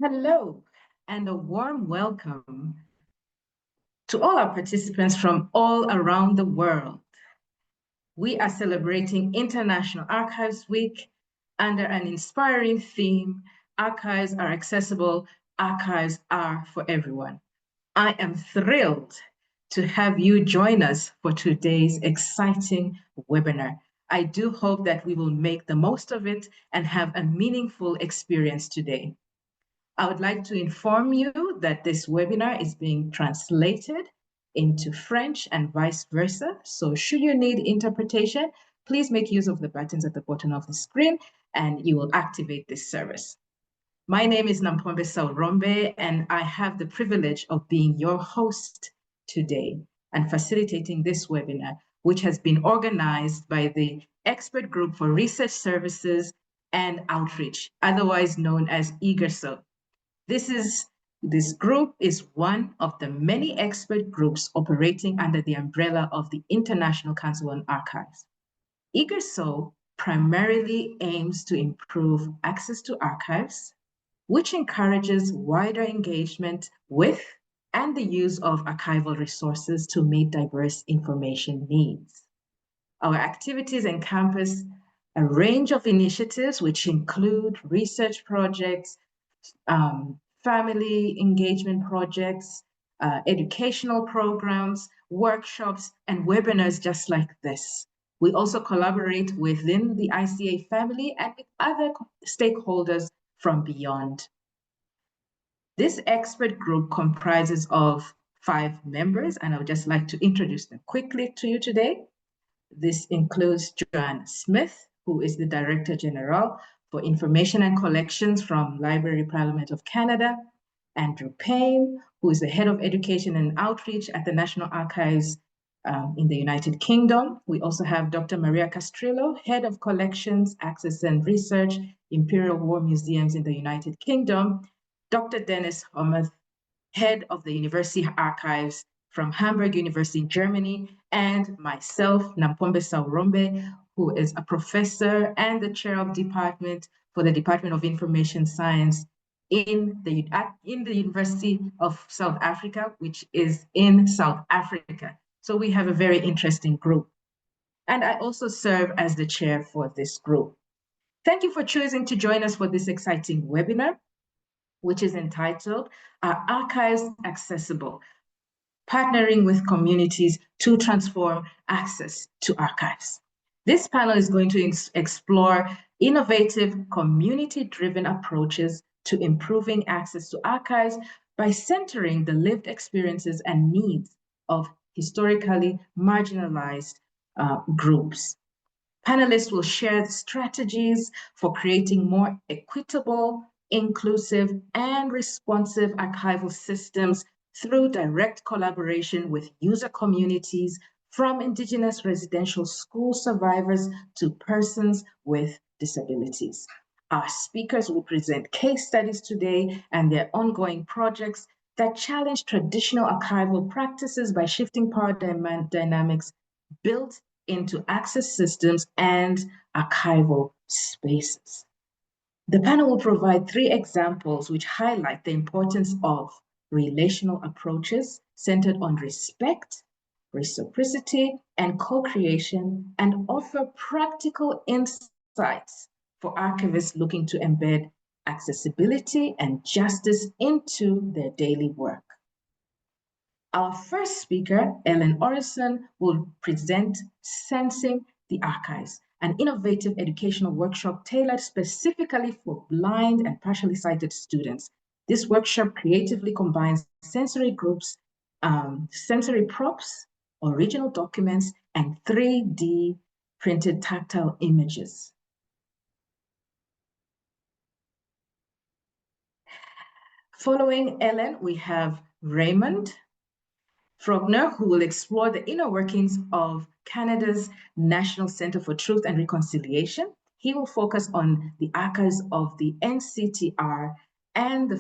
Hello, and a warm welcome to all our participants from all around the world. We are celebrating International Archives Week under an inspiring theme, Archives are accessible, archives are for everyone. I am thrilled to have you join us for today's exciting webinar. I do hope that we will make the most of it and have a meaningful experience today. I would like to inform you that this webinar is being translated into French and vice versa. So should you need interpretation, please make use of the buttons at the bottom of the screen and you will activate this service. My name is Nampombe Saurombe, and I have the privilege of being your host today and facilitating this webinar, which has been organized by the Expert Group for Research Services and Outreach, otherwise known as IGRSO. This group is one of the many expert groups operating under the umbrella of the International Council on Archives. IGRSO primarily aims to improve access to archives, which encourages wider engagement with and the use of archival resources to meet diverse information needs. Our activities encompass a range of initiatives which include research projects, family engagement projects, educational programs, workshops, and webinars just like this. We also collaborate within the ICA family and with other stakeholders from beyond. This expert group comprises of 5 members, and I would just like to introduce them quickly to you today. This includes Joanne Smith, who is the Director General for Information and Collections from Library Parliament of Canada, Andrew Payne, who is the Head of Education and Outreach at the National Archives in the United Kingdom. We also have Dr. Maria Castrillo, Head of Collections, Access and Research, Imperial War Museums in the United Kingdom, Dr. Dennis Hormuth, Head of the University Archives from Hamburg University in Germany, and myself, Nampombe Saurombe, who is a professor and the chair of department for the Department of Information Science in the University of South Africa, which is in South Africa. So we have a very interesting group. And I also serve as the chair for this group. Thank you for choosing to join us for this exciting webinar, which is entitled, Are Archives Accessible? Partnering with communities to transform access to archives. This panel is going to explore innovative community-driven approaches to improving access to archives by centering the lived experiences and needs of historically marginalized groups. Panelists will share strategies for creating more equitable, inclusive, and responsive archival systems through direct collaboration with user communities, from Indigenous residential school survivors to persons with disabilities. Our speakers will present case studies today and their ongoing projects that challenge traditional archival practices by shifting power dynamics built into access systems and archival spaces. The panel will provide 3 examples which highlight the importance of relational approaches centered on respect, reciprocity, and co-creation, and offer practical insights for archivists looking to embed accessibility and justice into their daily work. Our first speaker, Ellen Oredsson, will present Sensing the Archives, an innovative educational workshop tailored specifically for blind and partially sighted students. This workshop creatively combines sensory groups, sensory props, original documents, and 3D printed tactile images. Following Ellen, we have Raymond Frogner, who will explore the inner workings of Canada's National Centre for Truth and Reconciliation. He will focus on the archives of the NCTR and the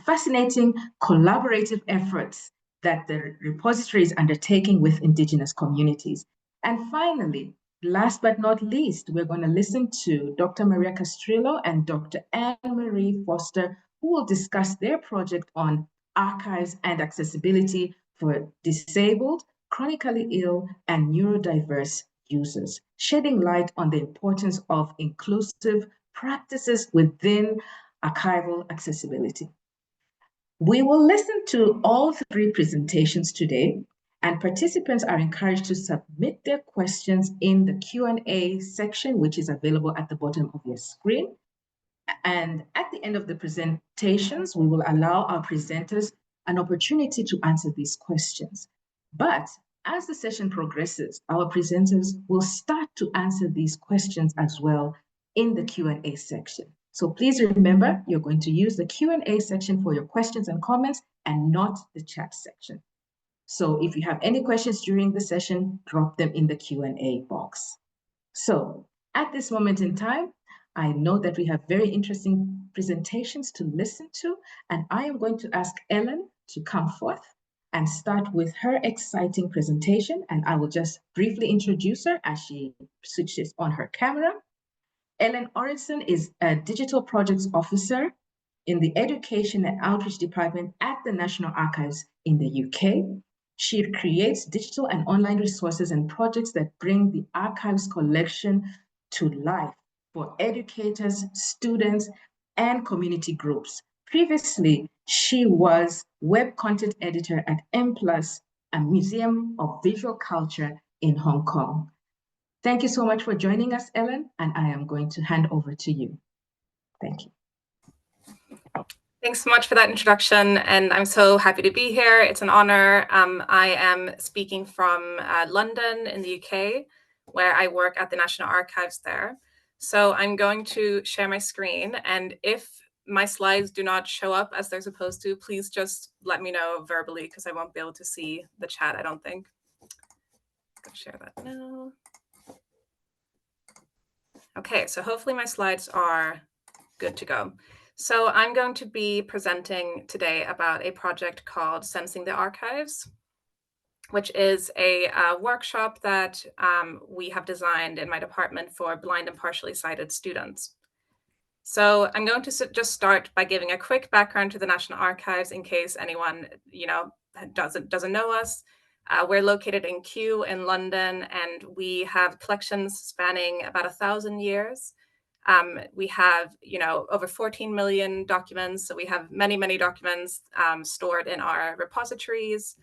fascinating collaborative efforts that the repository is undertaking with Indigenous communities. And finally, last but not least, we're going to listen to Dr. Maria Castrillo and Dr. Anne-Marie Foster, who will discuss their project on archives and accessibility for disabled, chronically ill, and neurodiverse users, shedding light on the importance of inclusive practices within archival accessibility. We will listen to all three presentations today, and participants are encouraged to submit their questions in the Q&A section, which is available at the bottom of your screen. And at the end of the presentations, we will allow our presenters an opportunity to answer these questions. But as the session progresses, our presenters will start to answer these questions as well in the Q&A section. So please remember, you're going to use the Q&A section for your questions and comments and not the chat section. So if you have any questions during the session, drop them in the Q&A box. So at this moment in time, I know that we have very interesting presentations to listen to, and I am going to ask Ellen to come forth and start with her exciting presentation, and I will just briefly introduce her as she switches on her camera. Ellen Oredsson is a Digital Projects Officer in the Education and Outreach Department at the National Archives in the UK. She creates digital and online resources and projects that bring the archives collection to life for educators, students, and community groups. Previously, she was web content editor at M+, a museum of visual culture in Hong Kong. Thank you so much for joining us, Ellen, and I am going to hand over to you. Thank you. Thanks so much for that introduction, and I'm so happy to be here. It's an honor. I am speaking from London in the UK, where I work at the National Archives there. So I'm going to share my screen, and if my slides do not show up as they're supposed to, please just let me know verbally, because I won't be able to see the chat, I don't think. I'll share that now. Okay, so hopefully my slides are good to go. So I'm going to be presenting today about a project called Sensing the Archives, which is a workshop that we have designed in my department for blind and partially sighted students. So I'm going to just start by giving a quick background to the National Archives in case anyone doesn't know us. We're located in Kew in London, and we have collections spanning about 1,000 years. We have, over 14 million documents. So we have many, many documents stored in our repositories.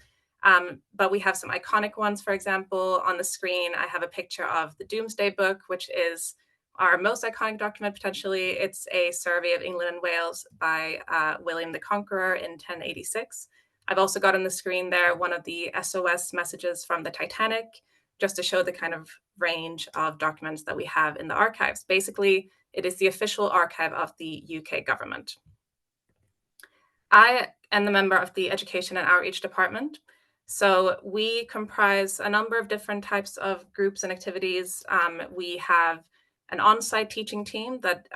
But we have some iconic ones. For example, on the screen, I have a picture of the Domesday Book, which is our most iconic document, potentially. It's a survey of England and Wales by William the Conqueror in 1086. I've also got on the screen there one of the SOS messages from the Titanic, just to show the kind of range of documents that we have in the archives. Basically, it is the official archive of the UK government. I am the member of the Education and Outreach Department. So we comprise a number of different types of groups and activities. We have an on-site teaching team that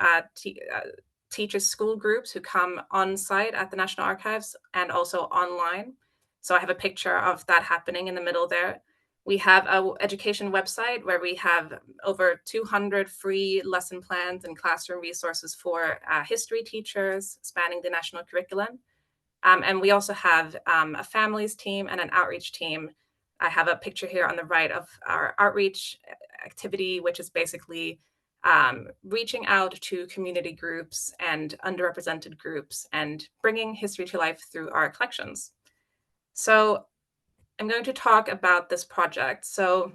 teaches school groups who come on-site at the National Archives and also online. So I have a picture of that happening in the middle there. We have an education website where we have over 200 free lesson plans and classroom resources for history teachers spanning the national curriculum. And we also have a families team and an outreach team. I have a picture here on the right of our outreach activity, which is basically reaching out to community groups and underrepresented groups and bringing history to life through our collections. So I'm going to talk about this project. So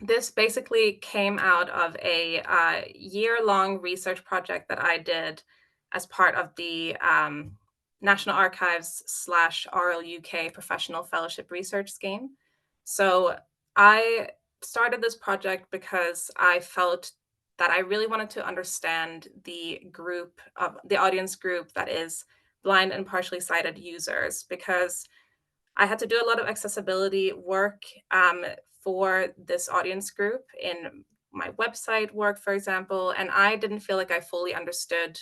this basically came out of a year-long research project that I did as part of the National Archives / RL UK Professional Fellowship Research Scheme. So I started this project because I felt that I really wanted to understand the audience group that is blind and partially sighted users, because I had to do a lot of accessibility work for this audience group in my website work, for example, and I didn't feel like I fully understood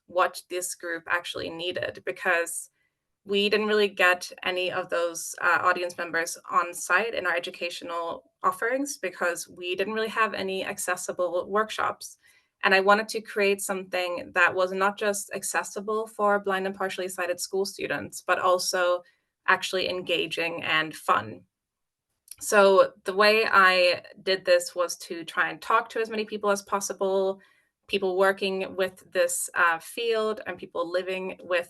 what this group actually needed, because we didn't really get any of those audience members on site in our educational offerings because we didn't really have any accessible workshops. And I wanted to create something that was not just accessible for blind and partially sighted school students, but also actually engaging and fun. So the way I did this was to try and talk to as many people as possible, people working with this field and people living with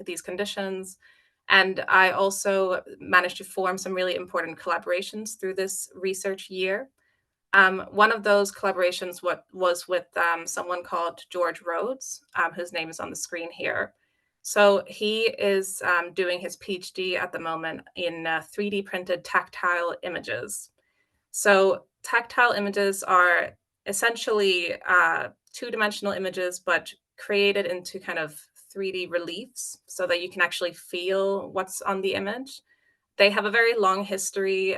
these conditions. And I also managed to form some really important collaborations through this research year. One of those collaborations was with someone called George Rhodes, whose name is on the screen here. So he is doing his PhD at the moment in 3D printed tactile images. So tactile images are essentially two-dimensional images, but created into kind of 3D reliefs so that you can actually feel what's on the image. They have a very long history.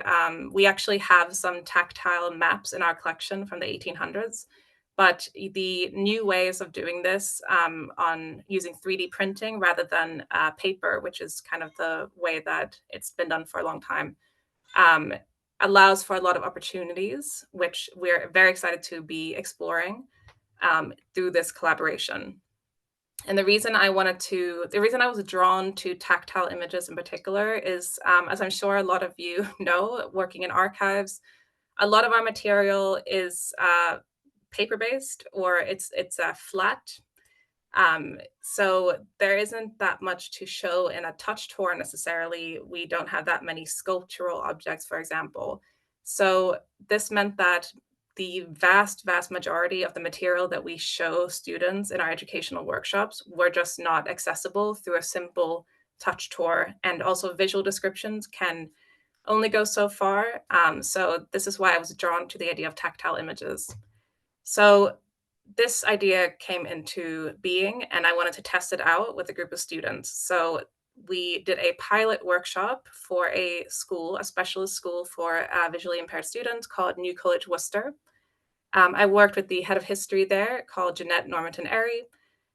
We actually have some tactile maps in our collection from the 1800s, but the new ways of doing this on using 3D printing rather than paper, which is kind of the way that it's been done for a long time, allows for a lot of opportunities, which we're very excited to be exploring through this collaboration. And the reason I was drawn to tactile images in particular is, as I'm sure a lot of you know, working in archives, a lot of our material is paper-based, or it's flat. So there isn't that much to show in a touch tour necessarily. We don't have that many sculptural objects, for example. So this meant that the vast majority of the material that we show students in our educational workshops were just not accessible through a simple touch tour. And also visual descriptions can only go so far. So this is why I was drawn to the idea of tactile images. So this idea came into being, and I wanted to test it out with a group of students. So we did a pilot workshop for a school, a specialist school for visually impaired students called New College Worcester. I worked with the head of history there called Jeanette Normanton-Airy,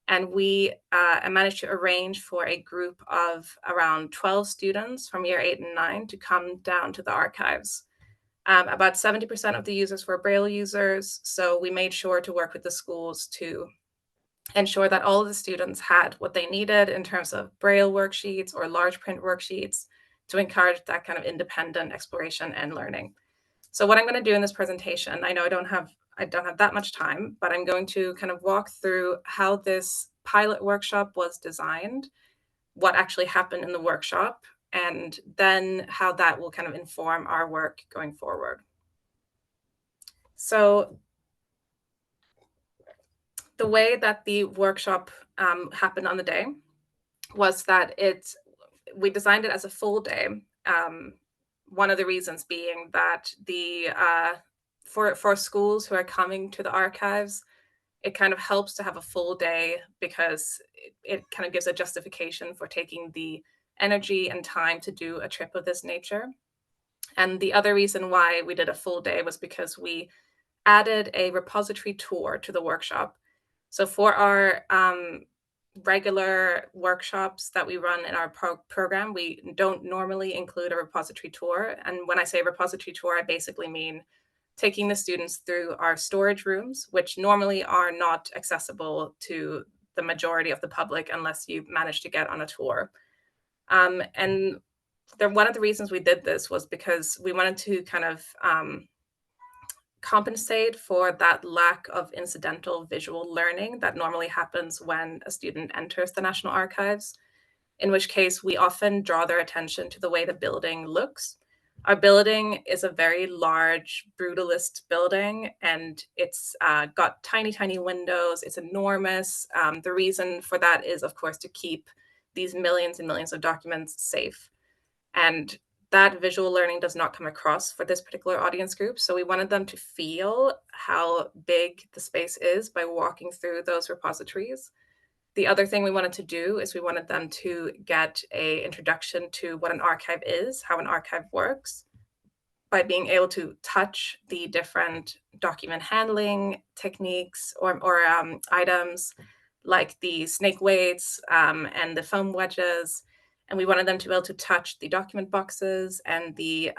and we managed to arrange for a group of around 12 students from year 8 and 9 to come down to the archives. About 70% of the users were Braille users, so we made sure to work with the schools to ensure that all of the students had what they needed in terms of Braille worksheets or large print worksheets to encourage that kind of independent exploration and learning. So what I'm going to do in this presentation, I know I don't have that much time, but I'm going to kind of walk through how this pilot workshop was designed, what actually happened in the workshop, and then how that will kind of inform our work going forward. So the way that the workshop happened on the day was that we designed it as a full day. One of the reasons being that for schools who are coming to the archives, it kind of helps to have a full day because it kind of gives a justification for taking the energy and time to do a trip of this nature. And the other reason why we did a full day was because we added a repository tour to the workshop. So for our regular workshops that we run in our program, we don't normally include a repository tour. And when I say repository tour, I basically mean taking the students through our storage rooms, which normally are not accessible to the majority of the public unless you manage to get on a tour. And one of the reasons we did this was because we wanted to kind of compensate for that lack of incidental visual learning that normally happens when a student enters the National Archives, in which case we often draw their attention to the way the building looks. Our building is a very large, brutalist building, and it's got tiny, tiny windows. It's enormous. The reason for that is, of course, to keep these millions and millions of documents safe. And that visual learning does not come across for this particular audience group. So we wanted them to feel how big the space is by walking through those repositories. The other thing we wanted to do is we wanted them to get an introduction to what an archive is, how an archive works, by being able to touch the different document handling techniques or items like the snake weights and the foam wedges. And we wanted them to be able to touch the document boxes and the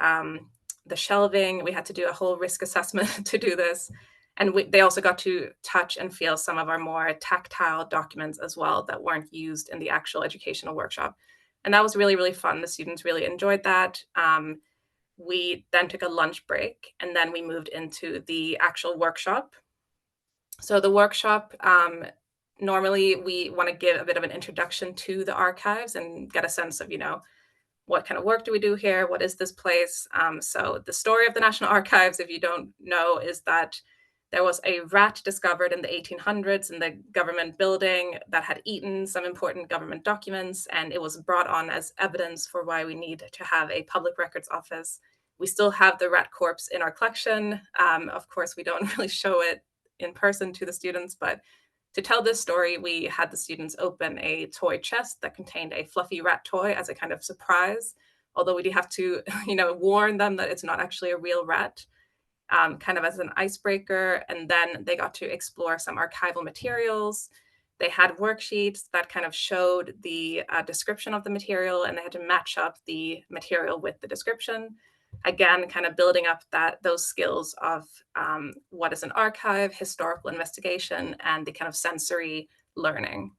shelving. We had to do a whole risk assessment to do this. And they also got to touch and feel some of our more tactile documents as well that weren't used in the actual educational workshop. And that was really, really fun. The students really enjoyed that. We then took a lunch break, and then we moved into the actual workshop. So the workshop, normally we want to give a bit of an introduction to the archives and get a sense of, what kind of work do we do here? What is this place? So the story of the National Archives, if you don't know, is that there was a rat discovered in the 1800s in the government building that had eaten some important government documents, and it was brought on as evidence for why we need to have a public records office. We still have the rat corpse in our collection. Of course, we don't really show it in person to the students, but to tell this story, we had the students open a toy chest that contained a fluffy rat toy as a kind of surprise, although we do have to, warn them that it's not actually a real rat. Kind of as an icebreaker. And then they got to explore some archival materials. They had worksheets that kind of showed the description of the material, and they had to match up the material with the description. Again, kind of building up those skills of what is an archive, historical investigation, and the kind of sensory learning.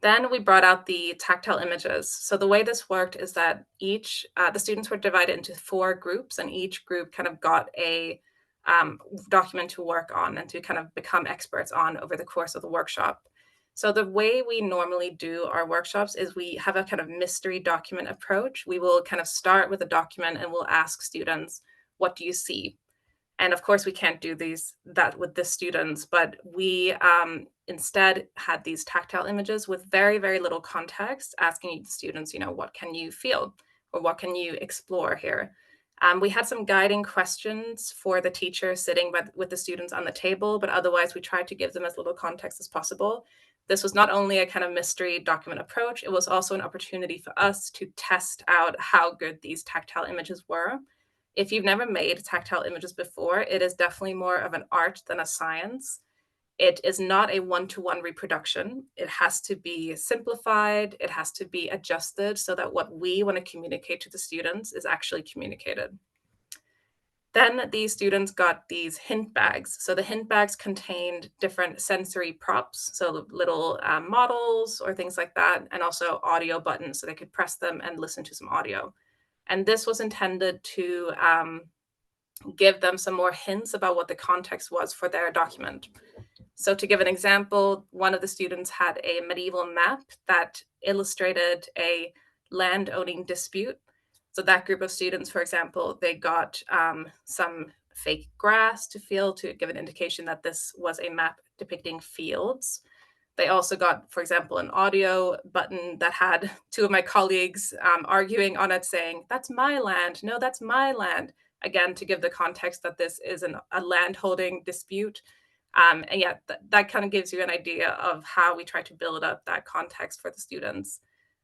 Then we brought out the tactile images. So the way this worked is that the students were divided into 4 groups, and each group kind of got a document to work on and to kind of become experts on over the course of the workshop. So the way we normally do our workshops is we have a kind of mystery document approach. We will kind of start with a document and we'll ask students, what do you see? And of course, we can't do that with the students, but we instead had these tactile images with very, very little context, asking the students, what can you feel or what can you explore here? We had some guiding questions for the teacher sitting with the students on the table, but otherwise we tried to give them as little context as possible. This was not only a kind of mystery document approach, it was also an opportunity for us to test out how good these tactile images were. If you've never made tactile images before, it is definitely more of an art than a science. It is not a one-to-one reproduction. It has to be simplified. It has to be adjusted so that what we want to communicate to the students is actually communicated. Then these students got these hint bags. So the hint bags contained different sensory props, so little models or things like that, and also audio buttons so they could press them and listen to some audio. And this was intended to give them some more hints about what the context was for their document. So to give an example, one of the students had a medieval map that illustrated a land-owning dispute. So that group of students, for example, they got some fake grass to feel to give an indication that this was a map depicting fields. They also got, for example, an audio button that had 2 of my colleagues arguing on it saying, that's my land, no, that's my land. Again, to give the context that this is a landholding dispute. And yeah, that kind of gives you an idea of how we try to build up that context for the students.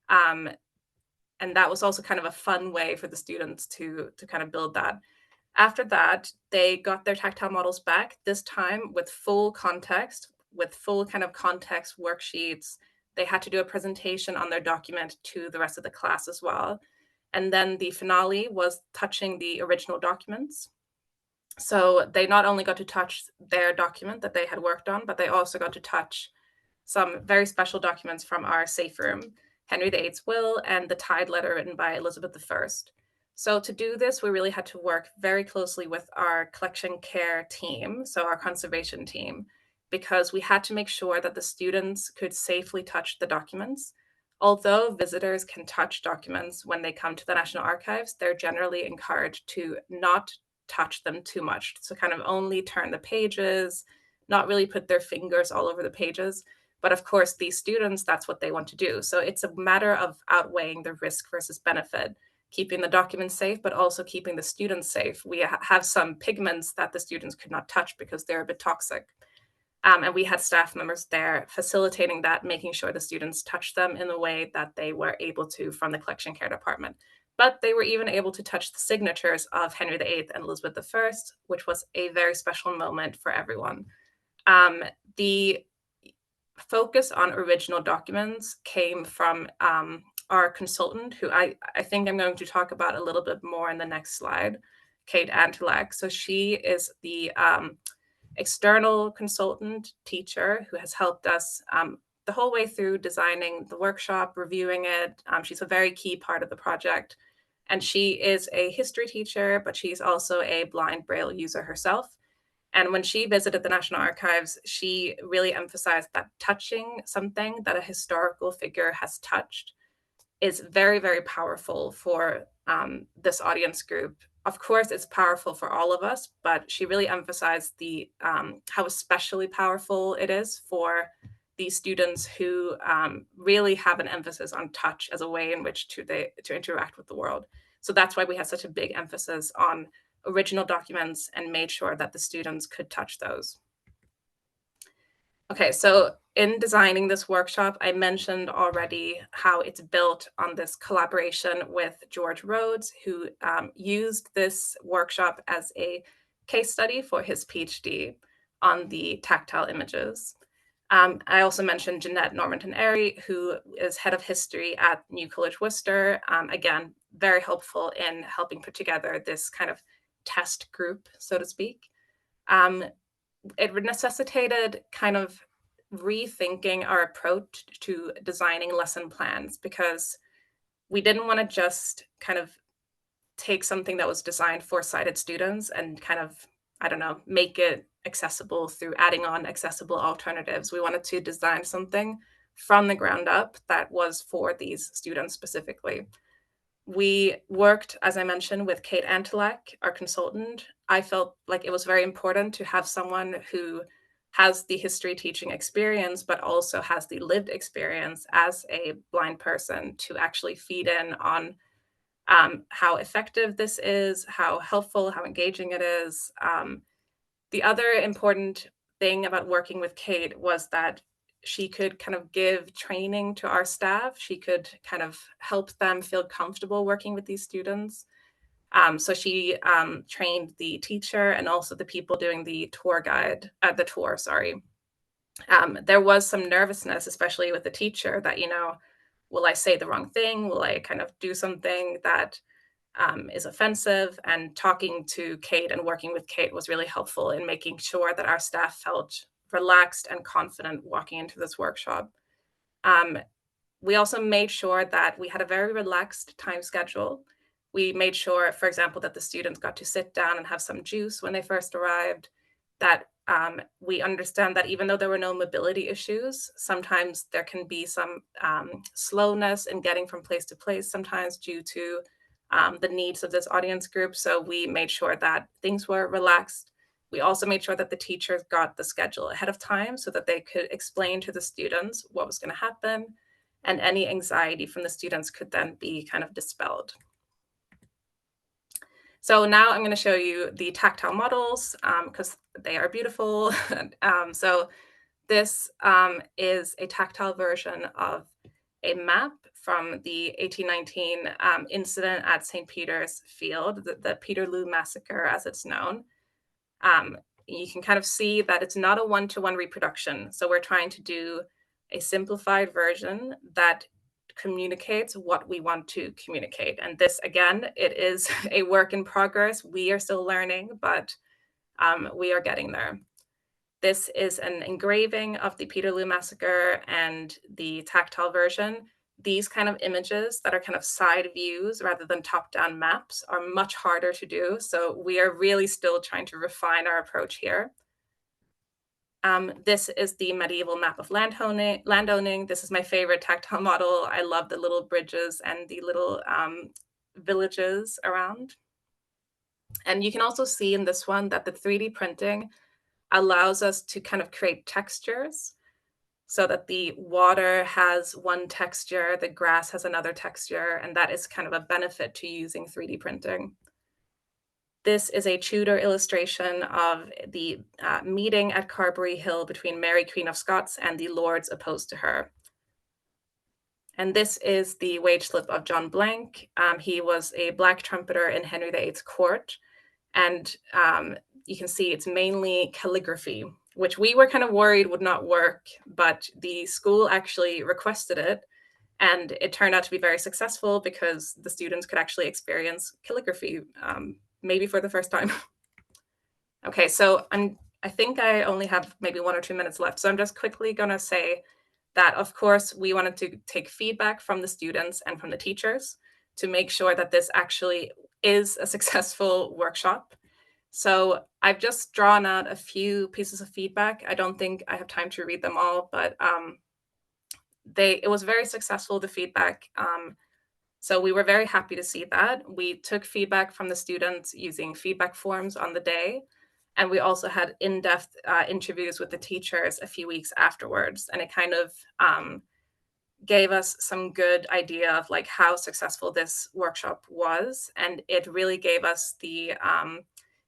And that was also kind of a fun way for the students to kind of build that. After that, they got their tactile models back, this time with full context, with full kind of context worksheets. They had to do a presentation on their document to the rest of the class as well. And then the finale was touching the original documents. So they not only got to touch their document that they had worked on, but they also got to touch some very special documents from our safe room, Henry VIII's will and the Tide letter written by Elizabeth I. So to do this, we really had to work very closely with our collection care team, so our conservation team, because we had to make sure that the students could safely touch the documents. Although visitors can touch documents when they come to the National Archives, they're generally encouraged to not touch them too much. So kind of only turn the pages, not really put their fingers all over the pages. But of course, these students, that's what they want to do. So it's a matter of outweighing the risk versus benefit, keeping the documents safe, but also keeping the students safe. We have some pigments that the students could not touch because they're a bit toxic. And we had staff members there facilitating that, making sure the students touched them in the way that they were able to from the collection care department. But they were even able to touch the signatures of Henry VIII and Elizabeth I, which was a very special moment for everyone. The focus on original documents came from our consultant, who I think I'm going to talk about a little bit more in the next slide, Kate Antelak. So she is the external consultant teacher who has helped us the whole way through designing the workshop, reviewing it. She's a very key part of the project. And she is a history teacher, but she's also a blind Braille user herself. And when she visited the National Archives, she really emphasized that touching something that a historical figure has touched is very, very powerful for this audience group. Of course, it's powerful for all of us, but she really emphasized the how especially powerful it is for these students who really have an emphasis on touch as a way in which to interact with the world. So that's why we had such a big emphasis on original documents and made sure that the students could touch those. Okay, so in designing this workshop, I mentioned already how it's built on this collaboration with George Rhodes, who used this workshop as a case study for his PhD on the tactile images. I also mentioned Jeanette Normanton-Airy, who is head of history at New College Worcester. Again, very helpful in helping put together this kind of test group, so to speak. It necessitated kind of rethinking our approach to designing lesson plans, because we didn't want to just kind of take something that was designed for sighted students and kind of, I don't know, make it accessible through adding on accessible alternatives. We wanted to design something from the ground up that was for these students specifically. We worked, as I mentioned, with Kate Antelak, our consultant. I felt like it was very important to have someone who has the history teaching experience, but also has the lived experience as a blind person to actually feed in on how effective this is, how helpful, how engaging it is. The other important thing about working with Kate was that she could kind of give training to our staff. She could kind of help them feel comfortable working with these students. So she trained the teacher and also the people doing the tour. There was some nervousness, especially with the teacher, that, you know, will I say the wrong thing? Will I kind of do something that is offensive? And talking to Kate and working with Kate was really helpful in making sure that our staff felt relaxed and confident walking into this workshop. We also made sure that we had a very relaxed time schedule. We made sure, for example, that the students got to sit down and have some juice when they first arrived, that we understand that even though there were no mobility issues, sometimes there can be some slowness in getting from place to place, sometimes due to the needs of this audience group. So we made sure that things were relaxed. We also made sure that the teachers got the schedule ahead of time so that they could explain to the students what was going to happen, and any anxiety from the students could then be kind of dispelled. So now I'm going to show you the tactile models because they are beautiful. So this is a tactile version of a map from the 1819 incident at St. Peter's Field, the Peterloo Massacre, as it's known. You can kind of see that it's not a one-to-one reproduction. So we're trying to do a simplified version that communicates what we want to communicate. And this, again, it is a work in progress. We are still learning, but we are getting there. This is an engraving of the Peterloo Massacre and the tactile version. These kind of images that are kind of side views rather than top-down maps are much harder to do. So we are really still trying to refine our approach here. This is the medieval map of landowning. This is my favorite tactile model. I love the little bridges and the little villages around. And you can also see in this one that the 3D printing allows us to kind of create textures, so that the water has one texture, the grass has another texture, and that is kind of a benefit to using 3D printing. This is a Tudor illustration of the meeting at Carberry Hill between Mary, Queen of Scots, and the lords opposed to her. And this is the wage slip of John Blank. He was a Black trumpeter in Henry VIII's court. And you can see it's mainly calligraphy, which we were kind of worried would not work, but the school actually requested it. And it turned out to be very successful because the students could actually experience calligraphy maybe for the first time. Okay, so I think I only have maybe 1 or 2 minutes left. So I'm just quickly going to say that, of course, we wanted to take feedback from the students and from the teachers to make sure that this actually is a successful workshop. So I've just drawn out a few pieces of feedback. I don't think I have time to read them all, but it was very successful, the feedback. So we were very happy to see that. We took feedback from the students using feedback forms on the day. And we also had in-depth interviews with the teachers a few weeks afterwards. And it kind of gave us some good idea of like how successful this workshop was. And it really gave us the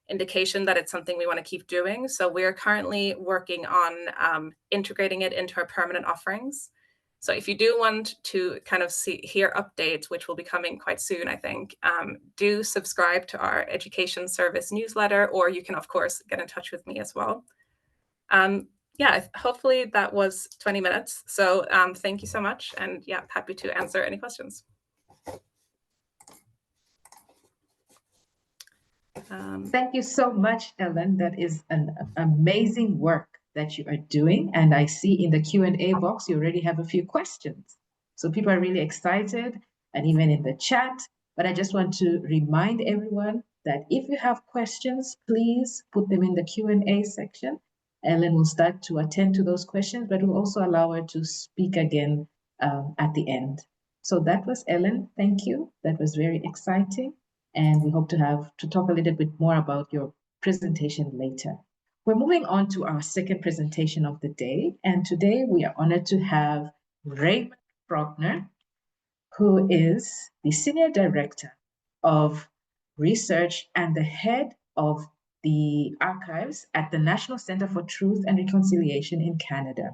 indication that it's something we want to keep doing. So we're currently working on integrating it into our permanent offerings. So if you do want to kind of hear updates, which will be coming quite soon, I think, do subscribe to our education service newsletter, or you can, of course, get in touch with me as well. Yeah, hopefully that was 20 minutes. So thank you so much. And yeah, happy to answer any questions. Thank you so much, Ellen. That is an amazing work that you are doing. And I see in the Q&A box, you already have a few questions. So people are really excited, and even in the chat. But I just want to remind everyone that if you have questions, please put them in the Q&A section. Ellen will start to attend to those questions, but we'll also allow her to speak again at the end. So that was Ellen. Thank you. That was very exciting. And we hope to talk a little bit more about your presentation later. We're moving on to our second presentation of the day. And today we are honored to have Raymond Frogner, who is the Senior Director of Research and the head of the archives at the National Center for Truth and Reconciliation in Canada.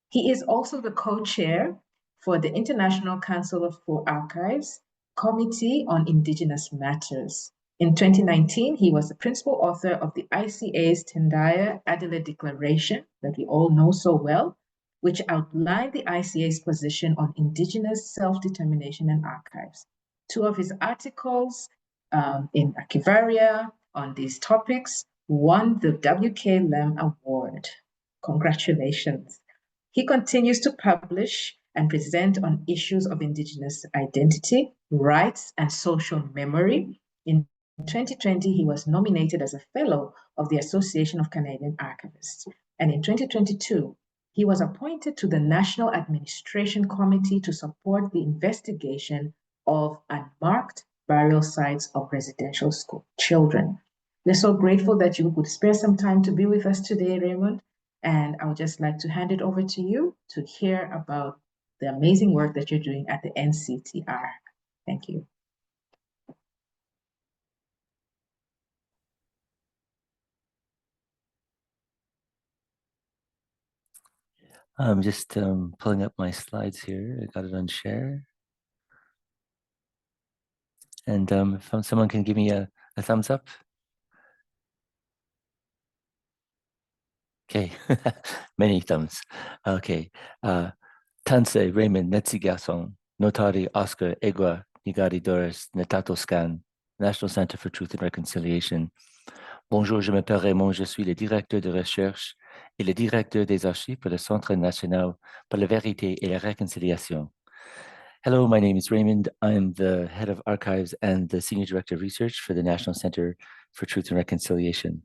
He is also the co-chair for the International Council for Archives Committee on Indigenous Matters. In 2019, he was the principal author of the ICA's Tendaya Adelaide Declaration that we all know so well, which outlined the ICA's position on Indigenous self-determination and archives. Two of his articles in Archivaria on these topics won the W.K. Lem Award. Congratulations. He continues to publish and present on issues of Indigenous identity, rights, and social memory. In 2020, he was nominated as a Fellow of the Association of Canadian Archivists. And in 2022, he was appointed to the National Administration Committee to support the investigation of unmarked burial sites of residential school children. We're so grateful that you could spare some time to be with us today, Raymond. And I would just like to hand it over to you to hear about the amazing work that you're doing at the NCTR. Thank you. I'm just pulling up my slides here. I got it on share. And if someone can give me a thumbs up. Okay, many thumbs. Okay. Tansei, Raymond, Netsi Garçon, Notari, Oscar, Egua, Nigari Doris, Netato Scan, National Center for Truth and Reconciliation. Bonjour, je m'appelle Raymond, je suis le directeur de recherche et le directeur des archives pour le Centre national pour la vérité et la réconciliation. Hello, my name is Raymond. I'm the head of archives and the senior director of research for the National Center for Truth and Reconciliation.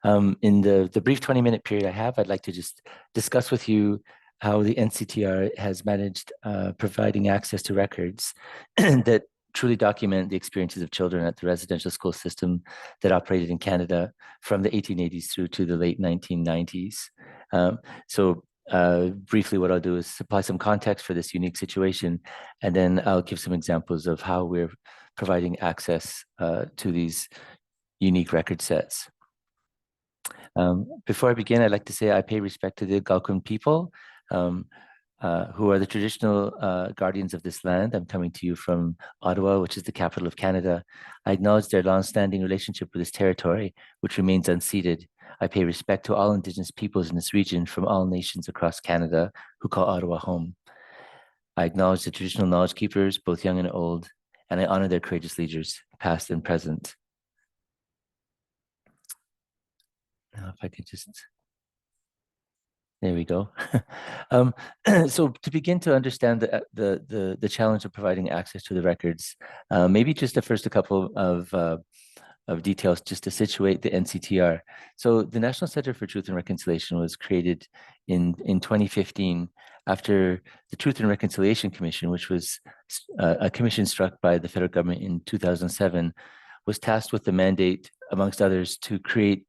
In the brief 20-minute period I have, I'd like to just discuss with you how the NCTR has managed providing access to records that truly document the experiences of children at the residential school system that operated in Canada from the 1880s through to the late 1990s. Briefly, what I'll do is supply some context for this unique situation, and then I'll give some examples of how we're providing access to these unique record sets. Before I begin, I'd like to say I pay respect to the Algonquin people, who are the traditional guardians of this land. I'm coming to you from Ottawa, which is the capital of Canada. I acknowledge their long-standing relationship with this territory, which remains unceded. I pay respect to all Indigenous peoples in this region from all nations across Canada who call Ottawa home. I acknowledge the traditional knowledge keepers, both young and old, and I honor their courageous leaders, past and present. Now, if I could just, there we go. So to begin to understand the challenge of providing access to the records, maybe just a couple of details just to situate the NCTR. So the National Center for Truth and Reconciliation was created in 2015 after the Truth and Reconciliation Commission, which was a commission struck by the federal government in 2007, was tasked with the mandate, amongst others, to create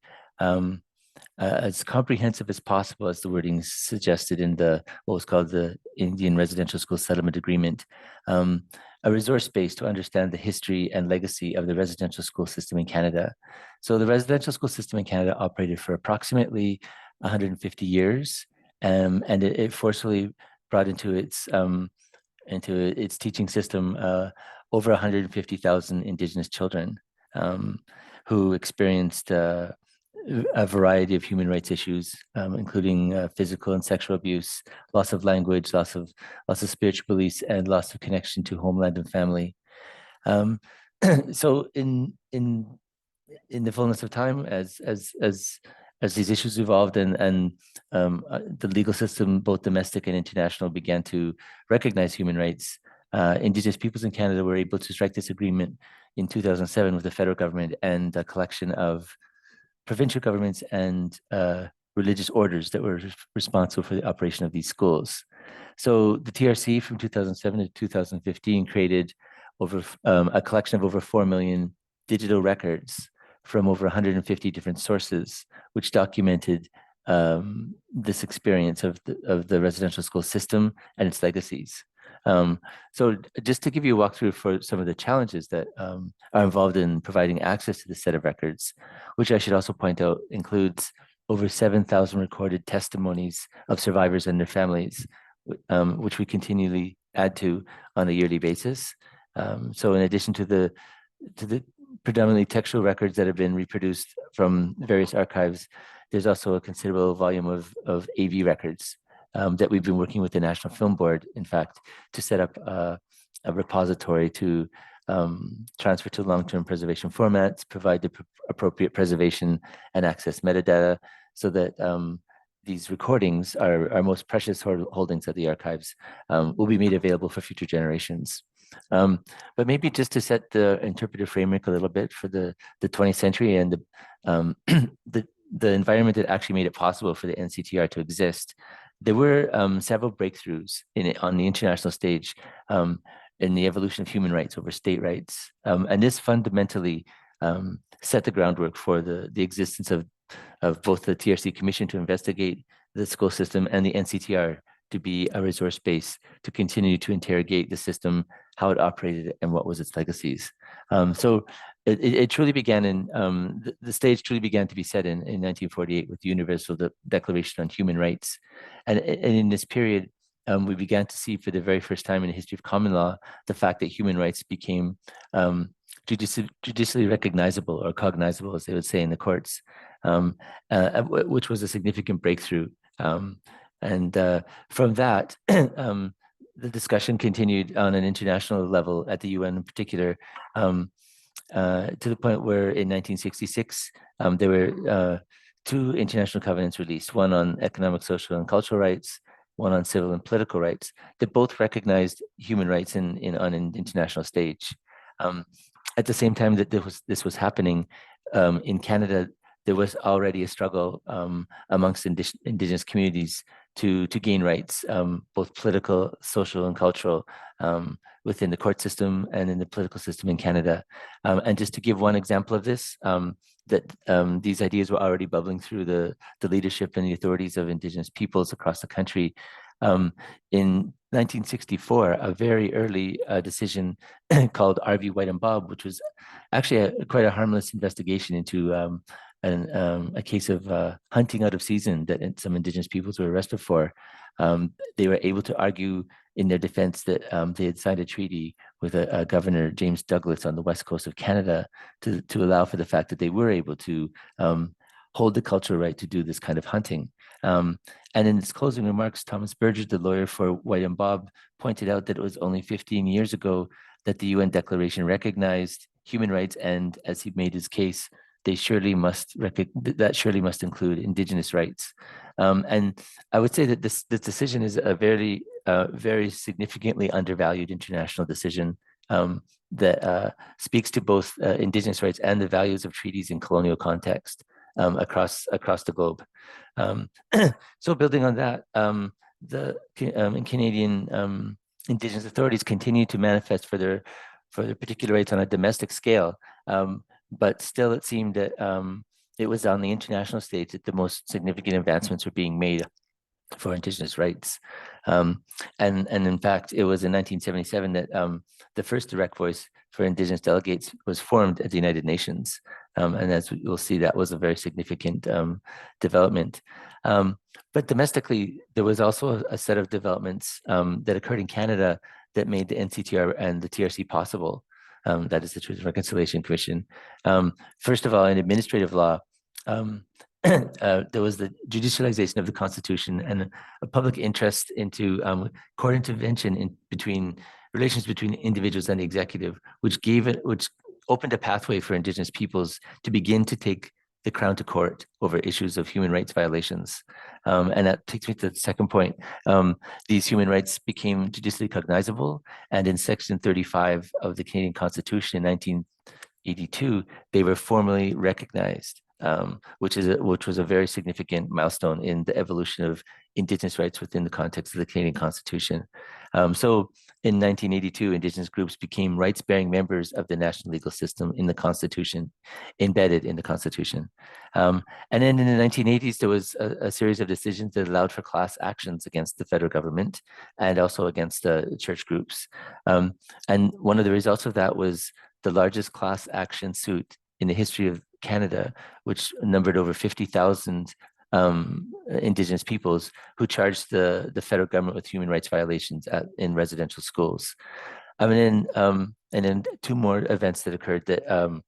as comprehensive as possible, as the wording suggested in what was called the Indian Residential School Settlement Agreement, a resource base to understand the history and legacy of the residential school system in Canada. So the residential school system in Canada operated for approximately 150 years, and it forcefully brought into its teaching system over 150,000 Indigenous children who experienced a variety of human rights issues, including physical and sexual abuse, loss of language, loss of spiritual beliefs, and loss of connection to homeland and family. So in the fullness of time, as these issues evolved and the legal system, both domestic and international, began to recognize human rights, Indigenous peoples in Canada were able to strike this agreement in 2007 with the federal government and a collection of provincial governments and religious orders that were responsible for the operation of these schools. So the TRC from 2007 to 2015 created over a collection of over 4 million digital records from over 150 different sources, which documented this experience of the residential school system and its legacies. So just to give you a walkthrough for some of the challenges that are involved in providing access to this set of records, which I should also point out includes over 7,000 recorded testimonies of survivors and their families, which we continually add to on a yearly basis. So in addition to the predominantly textual records that have been reproduced from various archives, there's also a considerable volume of AV records that we've been working with the National Film Board, in fact, to set up a repository to transfer to long-term preservation formats, provide the appropriate preservation and access metadata so that these recordings, our most precious holdings at the archives, will be made available for future generations. But maybe just to set the interpretive framework a little bit for the 20th century and the environment that actually made it possible for the NCTR to exist, there were several breakthroughs on the international stage in the evolution of human rights over state rights. And this fundamentally set the groundwork for the existence of both the TRC Commission to investigate the school system and the NCTR to be a resource base to continue to interrogate the system, how it operated, and what was its legacies. So it truly began the stage truly began to be set in 1948 with the Universal Declaration on Human Rights. And in this period, we began to see for the very first time in the history of common law, the fact that human rights became judicially recognizable or cognizable, as they would say in the courts, which was a significant breakthrough. And from that, the discussion continued on an international level at the UN in particular, to the point where in 1966, there were 2 international covenants released, one on economic, social, and cultural rights, one on civil and political rights, that both recognized human rights on an international stage. At the same time that this was happening, in Canada, there was already a struggle amongst Indigenous communities to gain rights, both political, social, and cultural, within the court system and in the political system in Canada. And just to give one example of this, that these ideas were already bubbling through the leadership and the authorities of Indigenous peoples across the country. In 1964, a very early decision called RV White and Bob, which was actually quite a harmless investigation into a case of hunting out of season that some Indigenous peoples were arrested for. They were able to argue in their defense that they had signed a treaty with a Governor, James Douglas, on the west coast of Canada to allow for the fact that they were able to hold the cultural right to do this kind of hunting. And in his closing remarks, Thomas Burgess, the lawyer for White and Bob, pointed out that it was only 15 years ago that the UN Declaration recognized human rights and, as he made his case, they surely must that surely must include Indigenous rights. And I would say that this decision is a very significantly undervalued international decision that speaks to both Indigenous rights and the values of treaties in colonial context across the globe. So building on that, the Canadian Indigenous authorities continue to manifest for their particular rights on a domestic scale, but still it seemed that it was on the international stage that the most significant advancements were being made for Indigenous rights. And in fact, it was in 1977 that the first direct voice for Indigenous delegates was formed at the United Nations. And as you'll see, that was a very significant development. But domestically, there was also a set of developments that occurred in Canada that made the NCTR and the TRC possible. That is the Truth and Reconciliation Commission. First of all, in administrative law, there was the judicialization of the Constitution and a public interest into court intervention in relations between individuals and the executive, which opened a pathway for Indigenous peoples to begin to take the crown to court over issues of human rights violations. And that takes me to the second point. These human rights became judicially cognizable, and in Section 35 of the Canadian Constitution in 1982, they were formally recognized, which was a very significant milestone in the evolution of Indigenous rights within the context of the Canadian Constitution. So in 1982, Indigenous groups became rights-bearing members of the national legal system in the Constitution, embedded in the Constitution. And then in the 1980s, there was a series of decisions that allowed for class actions against the federal government and also against church groups. And one of the results of that was the largest class action suit in the history of Canada, which numbered over 50,000 Indigenous peoples who charged the federal government with human rights violations in residential schools. And then two more events that occurred that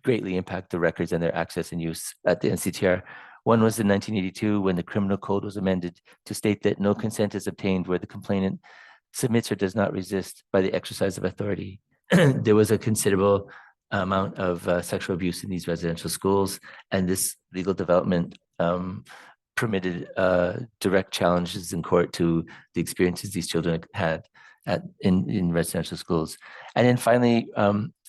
greatly impact the records and their access and use at the NCTR. One was in 1982 when the criminal code was amended to state that no consent is obtained where the complainant submits or does not resist by the exercise of authority. There was a considerable amount of sexual abuse in these residential schools, and this legal development permitted direct challenges in court to the experiences these children had in residential schools. And then finally,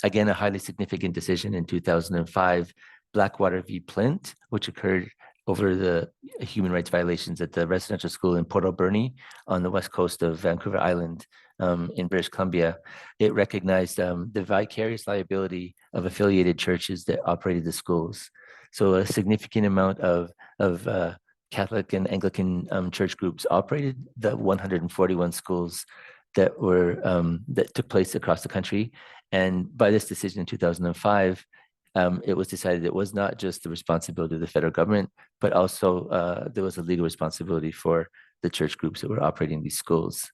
again, a highly significant decision in 2005, Blackwater v. Plint, which occurred over the human rights violations at the residential school in Port Alberni on the west coast of Vancouver Island in British Columbia. It recognized the vicarious liability of affiliated churches that operated the schools. So a significant amount of Catholic and Anglican church groups operated the 141 schools that took place across the country. And by this decision in 2005, it was decided it was not just the responsibility of the federal government, but also there was a legal responsibility for the church groups that were operating these schools.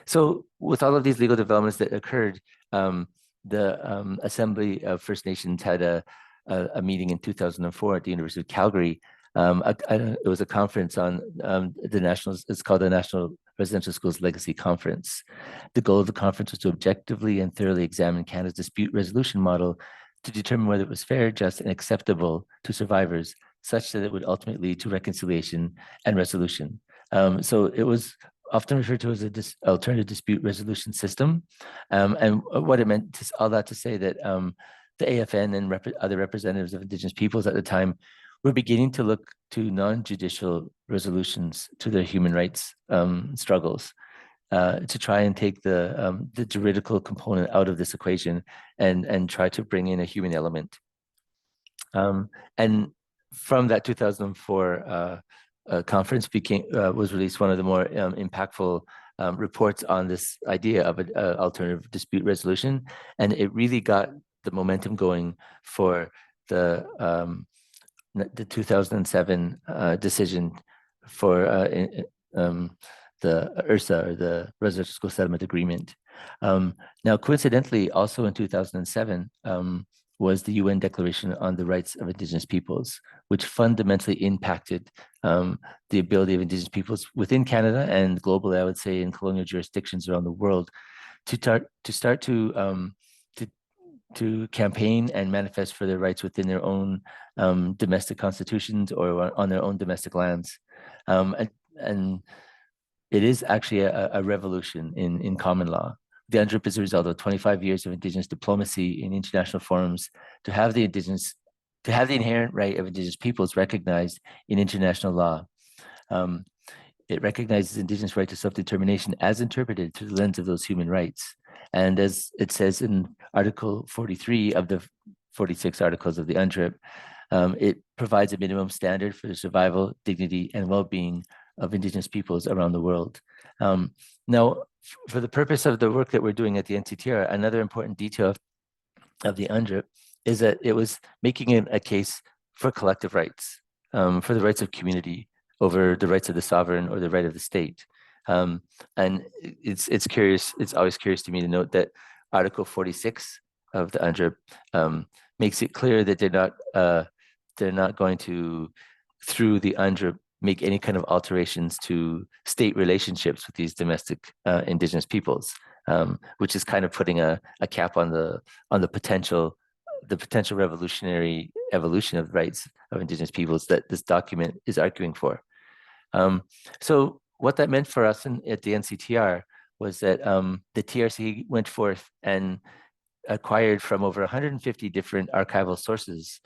So with all of these legal developments that occurred, the Assembly of First Nations had a meeting in 2004 at the University of Calgary. It was a conference on it's called the National Residential Schools Legacy Conference. The goal of the conference was to objectively and thoroughly examine Canada's dispute resolution model to determine whether it was fair, just, and acceptable to survivors, such that it would ultimately lead to reconciliation and resolution. So it was often referred to as an alternative dispute resolution system. And what it meant, all that to say that the AFN and other representatives of Indigenous peoples at the time were beginning to look to non-judicial resolutions to their human rights struggles to try and take the juridical component out of this equation and try to bring in a human element. And from that 2004 conference was released one of the more impactful reports on this idea of an alternative dispute resolution. And it really got the momentum going for the 2007 decision for the URSA, or the Residential School Settlement Agreement. Now, coincidentally, also in 2007 was the UN Declaration on the Rights of Indigenous Peoples, which fundamentally impacted the ability of Indigenous peoples within Canada and globally, I would say, in colonial jurisdictions around the world, to start to to campaign and manifest for their rights within their own domestic constitutions or on their own domestic lands. And it is actually a revolution in common law. The UNDRIP is a result of 25 years of Indigenous diplomacy in international forums to have the inherent right of Indigenous peoples recognized in international law. It recognizes Indigenous right to self-determination as interpreted through the lens of those human rights. And as it says in Article 43 of the 46 articles of the UNDRIP, it provides a minimum standard for the survival, dignity, and well-being of Indigenous peoples around the world. Now, for the purpose of the work that we're doing at the NCTR, another important detail of the UNDRIP is that it was making a case for collective rights, for the rights of community over the rights of the sovereign or the right of the state. And it's curious, it's always curious to me to note that Article 46 of the UNDRIP makes it clear that they're not going to, through the UNDRIP, make any kind of alterations to state relationships with these domestic Indigenous peoples, which is kind of putting a cap on the potential revolutionary evolution of rights of Indigenous peoples that this document is arguing for. So what that meant for us at the NCTR was that the TRC went forth and acquired from over 150 different archival sources,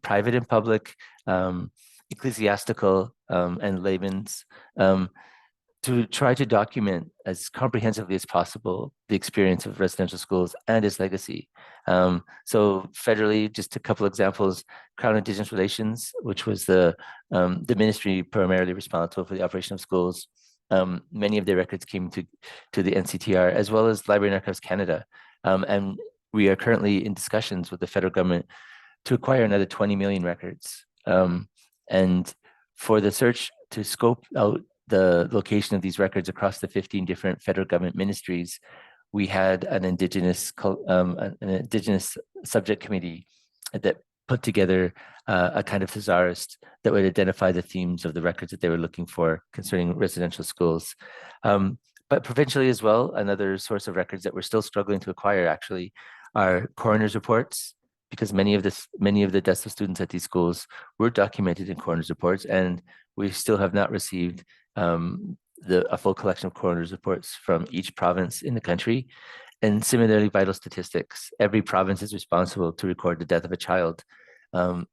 private and public, ecclesiastical, and laymen's, to try to document as comprehensively as possible the experience of residential schools and its legacy. So federally, just a couple examples: Crown Indigenous Relations, which was the ministry primarily responsible for the operation of schools. Many of their records came to the NCTR, as well as Library and Archives Canada. And we are currently in discussions with the federal government to acquire another 20 million records. And for the search to scope out the location of these records across the 15 different federal government ministries, we had an Indigenous subject committee that put together a kind of thesaurus that would identify the themes of the records that they were looking for concerning residential schools. But provincially as well, another source of records that we're still struggling to acquire actually are coroner's reports, because many of the deaths of students at these schools were documented in coroner's reports, and we still have not received a full collection of coroner's reports from each province in the country. And similarly, vital statistics. Every province is responsible to record the death of a child. And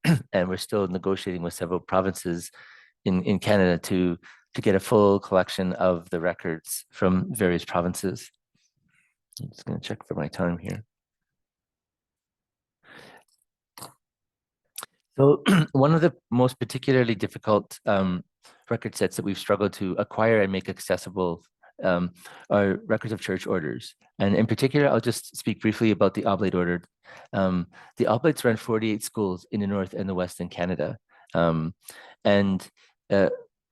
we're still negotiating with several provinces in Canada to get a full collection of the records from various provinces. I'm just going to check for my time here. So one of the most particularly difficult record sets that we've struggled to acquire and make accessible are records of church orders. And in particular, I'll just speak briefly about the Oblate Order. The Oblates run 48 schools in the North and the West in Canada.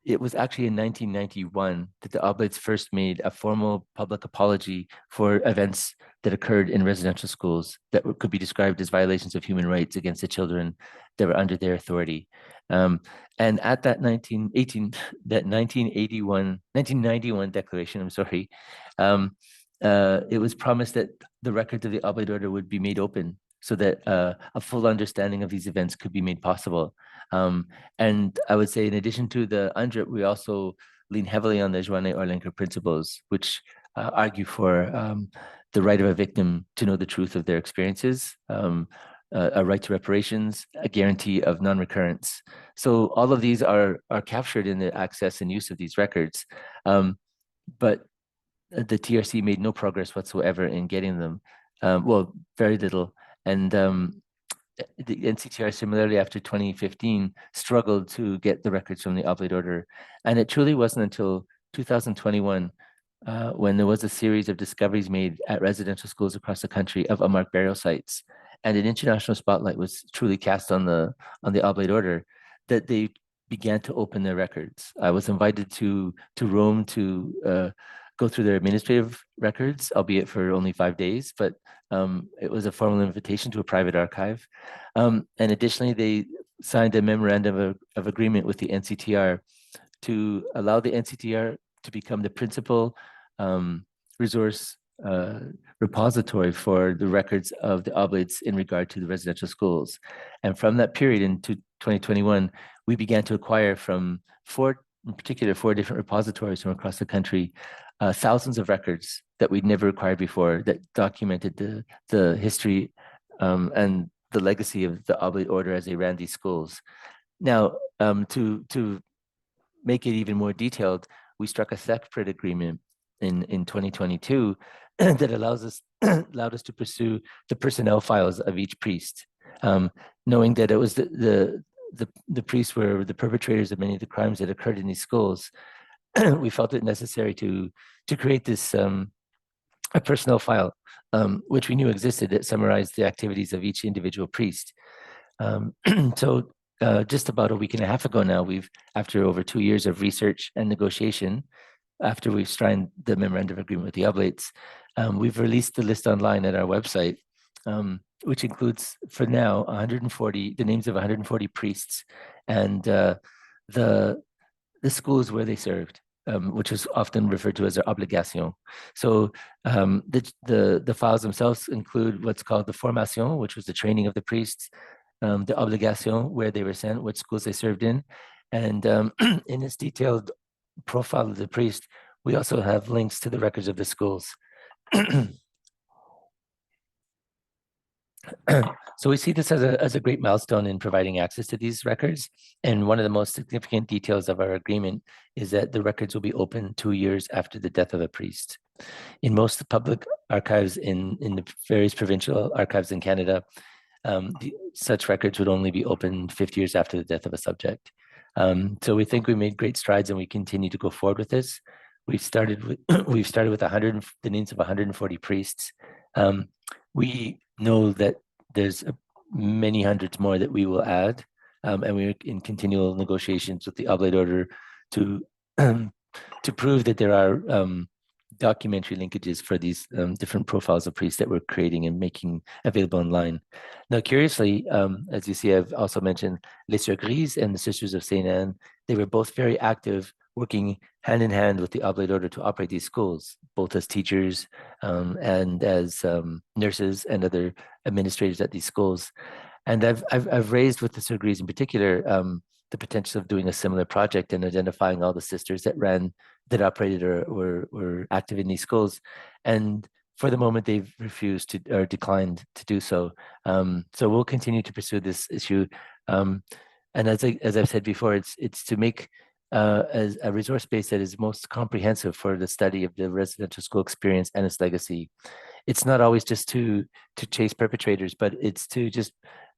It was actually in 1991 that the Oblates first made a formal public apology for events that occurred in residential schools that could be described as violations of human rights against the children that were under their authority. And at that 1991 declaration, it was promised that the records of the Oblate Order would be made open so that a full understanding of these events could be made possible. And I would say, in addition to the UNDRIP, we also lean heavily on the Joanne Orlenker principles, which argue for the right of a victim to know the truth of their experiences, a right to reparations, a guarantee of non-recurrence. So all of these are captured in the access and use of these records. But the TRC made no progress whatsoever in getting them. Well, very little. And the NCTR similarly after 2015 struggled to get the records from the Oblate Order. And it truly wasn't until 2021 when there was a series of discoveries made at residential schools across the country of unmarked burial sites, and an international spotlight was truly cast on the Oblate Order, that they began to open their records. I was invited to Rome to go through their administrative records, albeit for only 5 days, but it was a formal invitation to a private archive. And additionally, they signed a memorandum of agreement with the NCTR to allow the NCTR to become the principal resource repository for the records of the oblates in regard to the residential schools. And from that period into 2021, we began to acquire from four different repositories from across the country, thousands of records that we'd never acquired before that documented the history and the legacy of the oblate order as they ran these schools. Now, to make it even more detailed, we struck a separate agreement in 2022 that allowed us to pursue the personnel files of each priest, knowing that it was the priests were the perpetrators of many of the crimes that occurred in these schools. We felt it necessary to create this a personnel file, which we knew existed, that summarized the activities of each individual priest. So just about a week and a half ago now, after over 2 years of research and negotiation, after we've signed the memorandum of agreement with the oblates, we've released the list online at our website, which includes, for now, the names of 140 priests and the schools where they served, which is often referred to as their obligation. So the files themselves include what's called the formation, which was the training of the priests, the obligation, where they were sent, what schools they served in. And in this detailed profile of the priest, we also have links to the records of the schools. So we see this as a great milestone in providing access to these records. And one of the most significant details of our agreement is that the records will be open 2 years after the death of a priest. In most public archives in the various provincial archives in Canada, such records would only be open 50 years after the death of a subject. So we think we made great strides, and we continue to go forward with this. We've started with the names of 140 priests. We know that there's many hundreds more that we will add, and we're in continual negotiations with the oblate order to prove that there are documentary linkages for these different profiles of priests that we're creating and making available online. Now, curiously, as you see, I've also mentioned Les Sœurs Grises and the Sisters of St. Anne. They were both very active, working hand in hand with the oblate order to operate these schools, both as teachers and as nurses and other administrators at these schools. And I've raised with the Sœurs Grises in particular the potential of doing a similar project and identifying all the sisters that operated or were active in these schools. And for the moment, they've refused to or declined to do so. So we'll continue to pursue this issue. And as I've said before, it's to make as a resource base that is most comprehensive for the study of the residential school experience and its legacy. It's not always just to chase perpetrators, but it's to just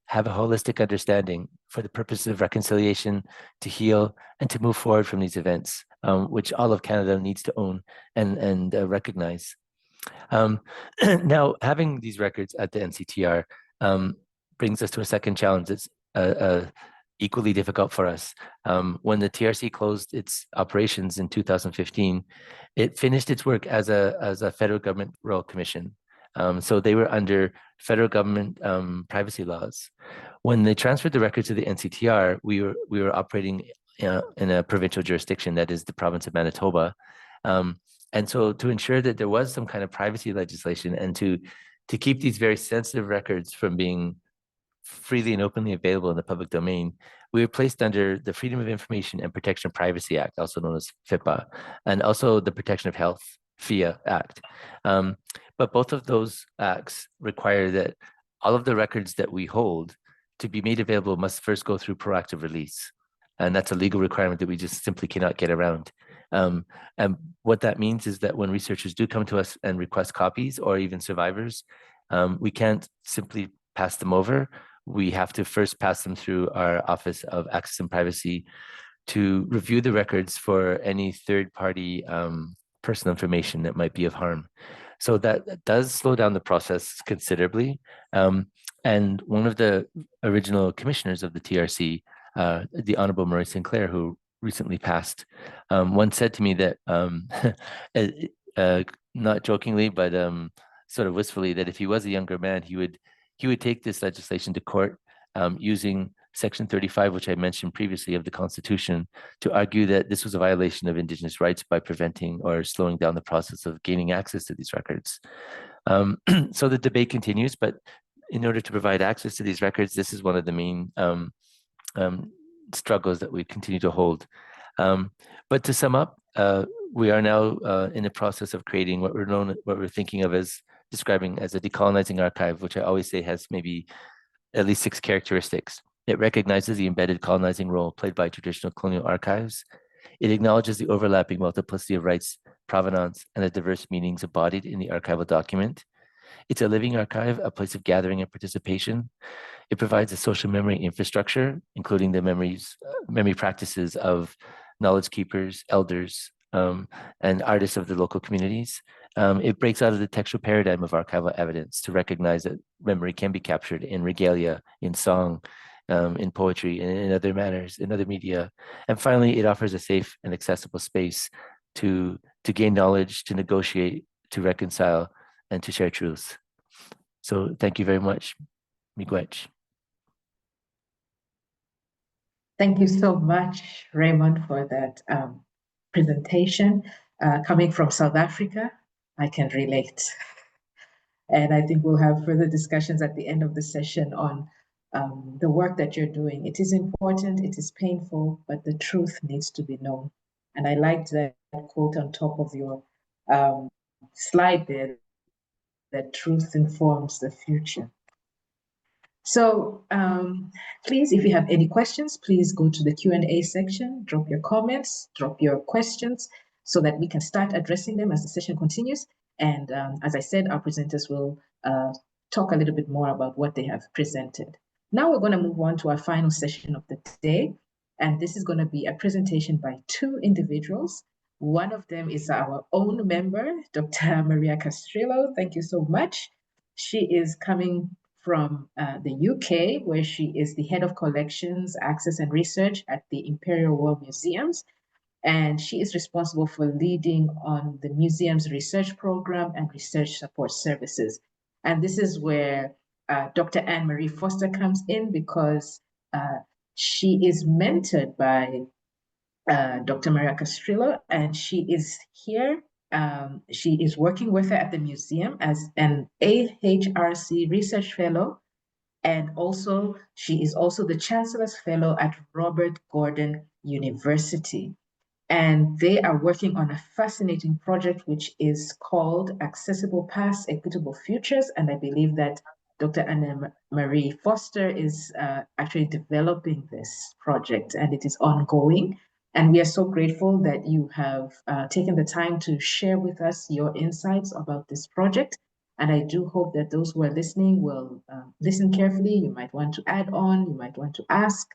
have a holistic understanding for the purposes of reconciliation, to heal, and to move forward from these events, which all of Canada needs to own and recognize. Now, having these records at the NCTR brings us to a second challenge that's equally difficult for us. When the TRC closed its operations in 2015, it finished its work as a federal government royal commission. So they were under federal government privacy laws. When they transferred the records to the NCTR, we were operating in a provincial jurisdiction, that is the province of Manitoba. And so to ensure that there was some kind of privacy legislation and to keep these very sensitive records from being freely and openly available in the public domain, we were placed under the Freedom of Information and Protection of Privacy Act, also known as FIPA, and also the Protection of Health, FIA Act. But both of those acts require that all of the records that we hold to be made available must first go through proactive release. And that's a legal requirement that we just simply cannot get around. And what that means is that when researchers do come to us and request copies, or even survivors, we can't simply pass them over. We have to first pass them through our Office of Access and Privacy to review the records for any third-party personal information that might be of harm. So that does slow down the process considerably. And one of the original commissioners of the TRC, the Honorable Murray Sinclair, who recently passed, once said to me that, not jokingly, but sort of wistfully, that if he was a younger man, he would take this legislation to court using Section 35, which I mentioned previously of the Constitution, to argue that this was a violation of Indigenous rights by preventing or slowing down the process of gaining access to these records. So the debate continues, but in order to provide access to these records, this is one of the main struggles that we continue to hold. But to sum up, we are now in the process of creating what we're thinking of as describing as a decolonizing archive, which I always say has maybe at least 6 characteristics. It recognizes the embedded colonizing role played by traditional colonial archives. It acknowledges the overlapping multiplicity of rights, provenance, and the diverse meanings embodied in the archival document. It's a living archive, a place of gathering and participation. It provides a social memory infrastructure, including the memory practices of knowledge keepers, elders, and artists of the local communities. It breaks out of the textual paradigm of archival evidence to recognize that memory can be captured in regalia, in song, in poetry, and in other manners, in other media. And finally, it offers a safe and accessible space to gain knowledge, to negotiate, to reconcile, and to share truths. So thank you very much. Miigwech. Thank you so much, Raymond, for that presentation. Coming from South Africa, I can relate. And I think we'll have further discussions at the end of the session on the work that you're doing. It is important, it is painful, but the truth needs to be known. And I liked that quote on top of your slide there, that truth informs the future. So please, if you have any questions, please go to the Q&A section, drop your comments, drop your questions so that we can start addressing them as the session continues. And as I said, our presenters will talk a little bit more about what they have presented. Now we're going to move on to our final session of the day. And this is going to be a presentation by 2 individuals. One of them is our own member, Dr. Maria Castrillo. Thank you so much. She is coming from the UK, where she is the head of collections, access and research at the Imperial War Museums. And she is responsible for leading on the museum's research program and research support services. And this is where Dr. Anne-Marie Foster comes in, because she is mentored by Dr. Maria Castrillo, and she is here. She is working with her at the museum as an AHRC research fellow, and also she is also the Chancellor's Fellow at Robert Gordon University. And they are working on a fascinating project which is called Accessible Past, Equitable Futures. And I believe that Dr. Anne-Marie Foster is actually developing this project, and it is ongoing. And we are so grateful that you have taken the time to share with us your insights about this project. And I do hope that those who are listening will listen carefully. You might want to add on, you might want to ask.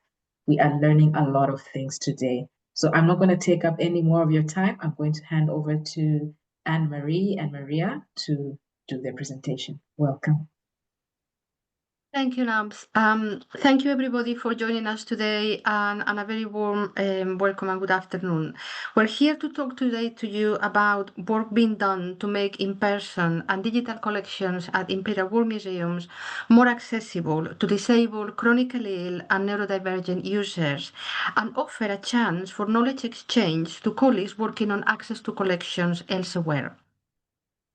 We are learning a lot of things today. So I'm not going to take up any more of your time. I'm going to hand over to Anne-Marie and Maria to do their presentation. Welcome. Thank you, Namps. Thank you, everybody, for joining us today, and a very warm welcome and good afternoon. We're here to talk today to you about work being done to make in-person and digital collections at Imperial War Museums more accessible to disabled, chronically ill, and neurodivergent users, and offer a chance for knowledge exchange to colleagues working on access to collections elsewhere.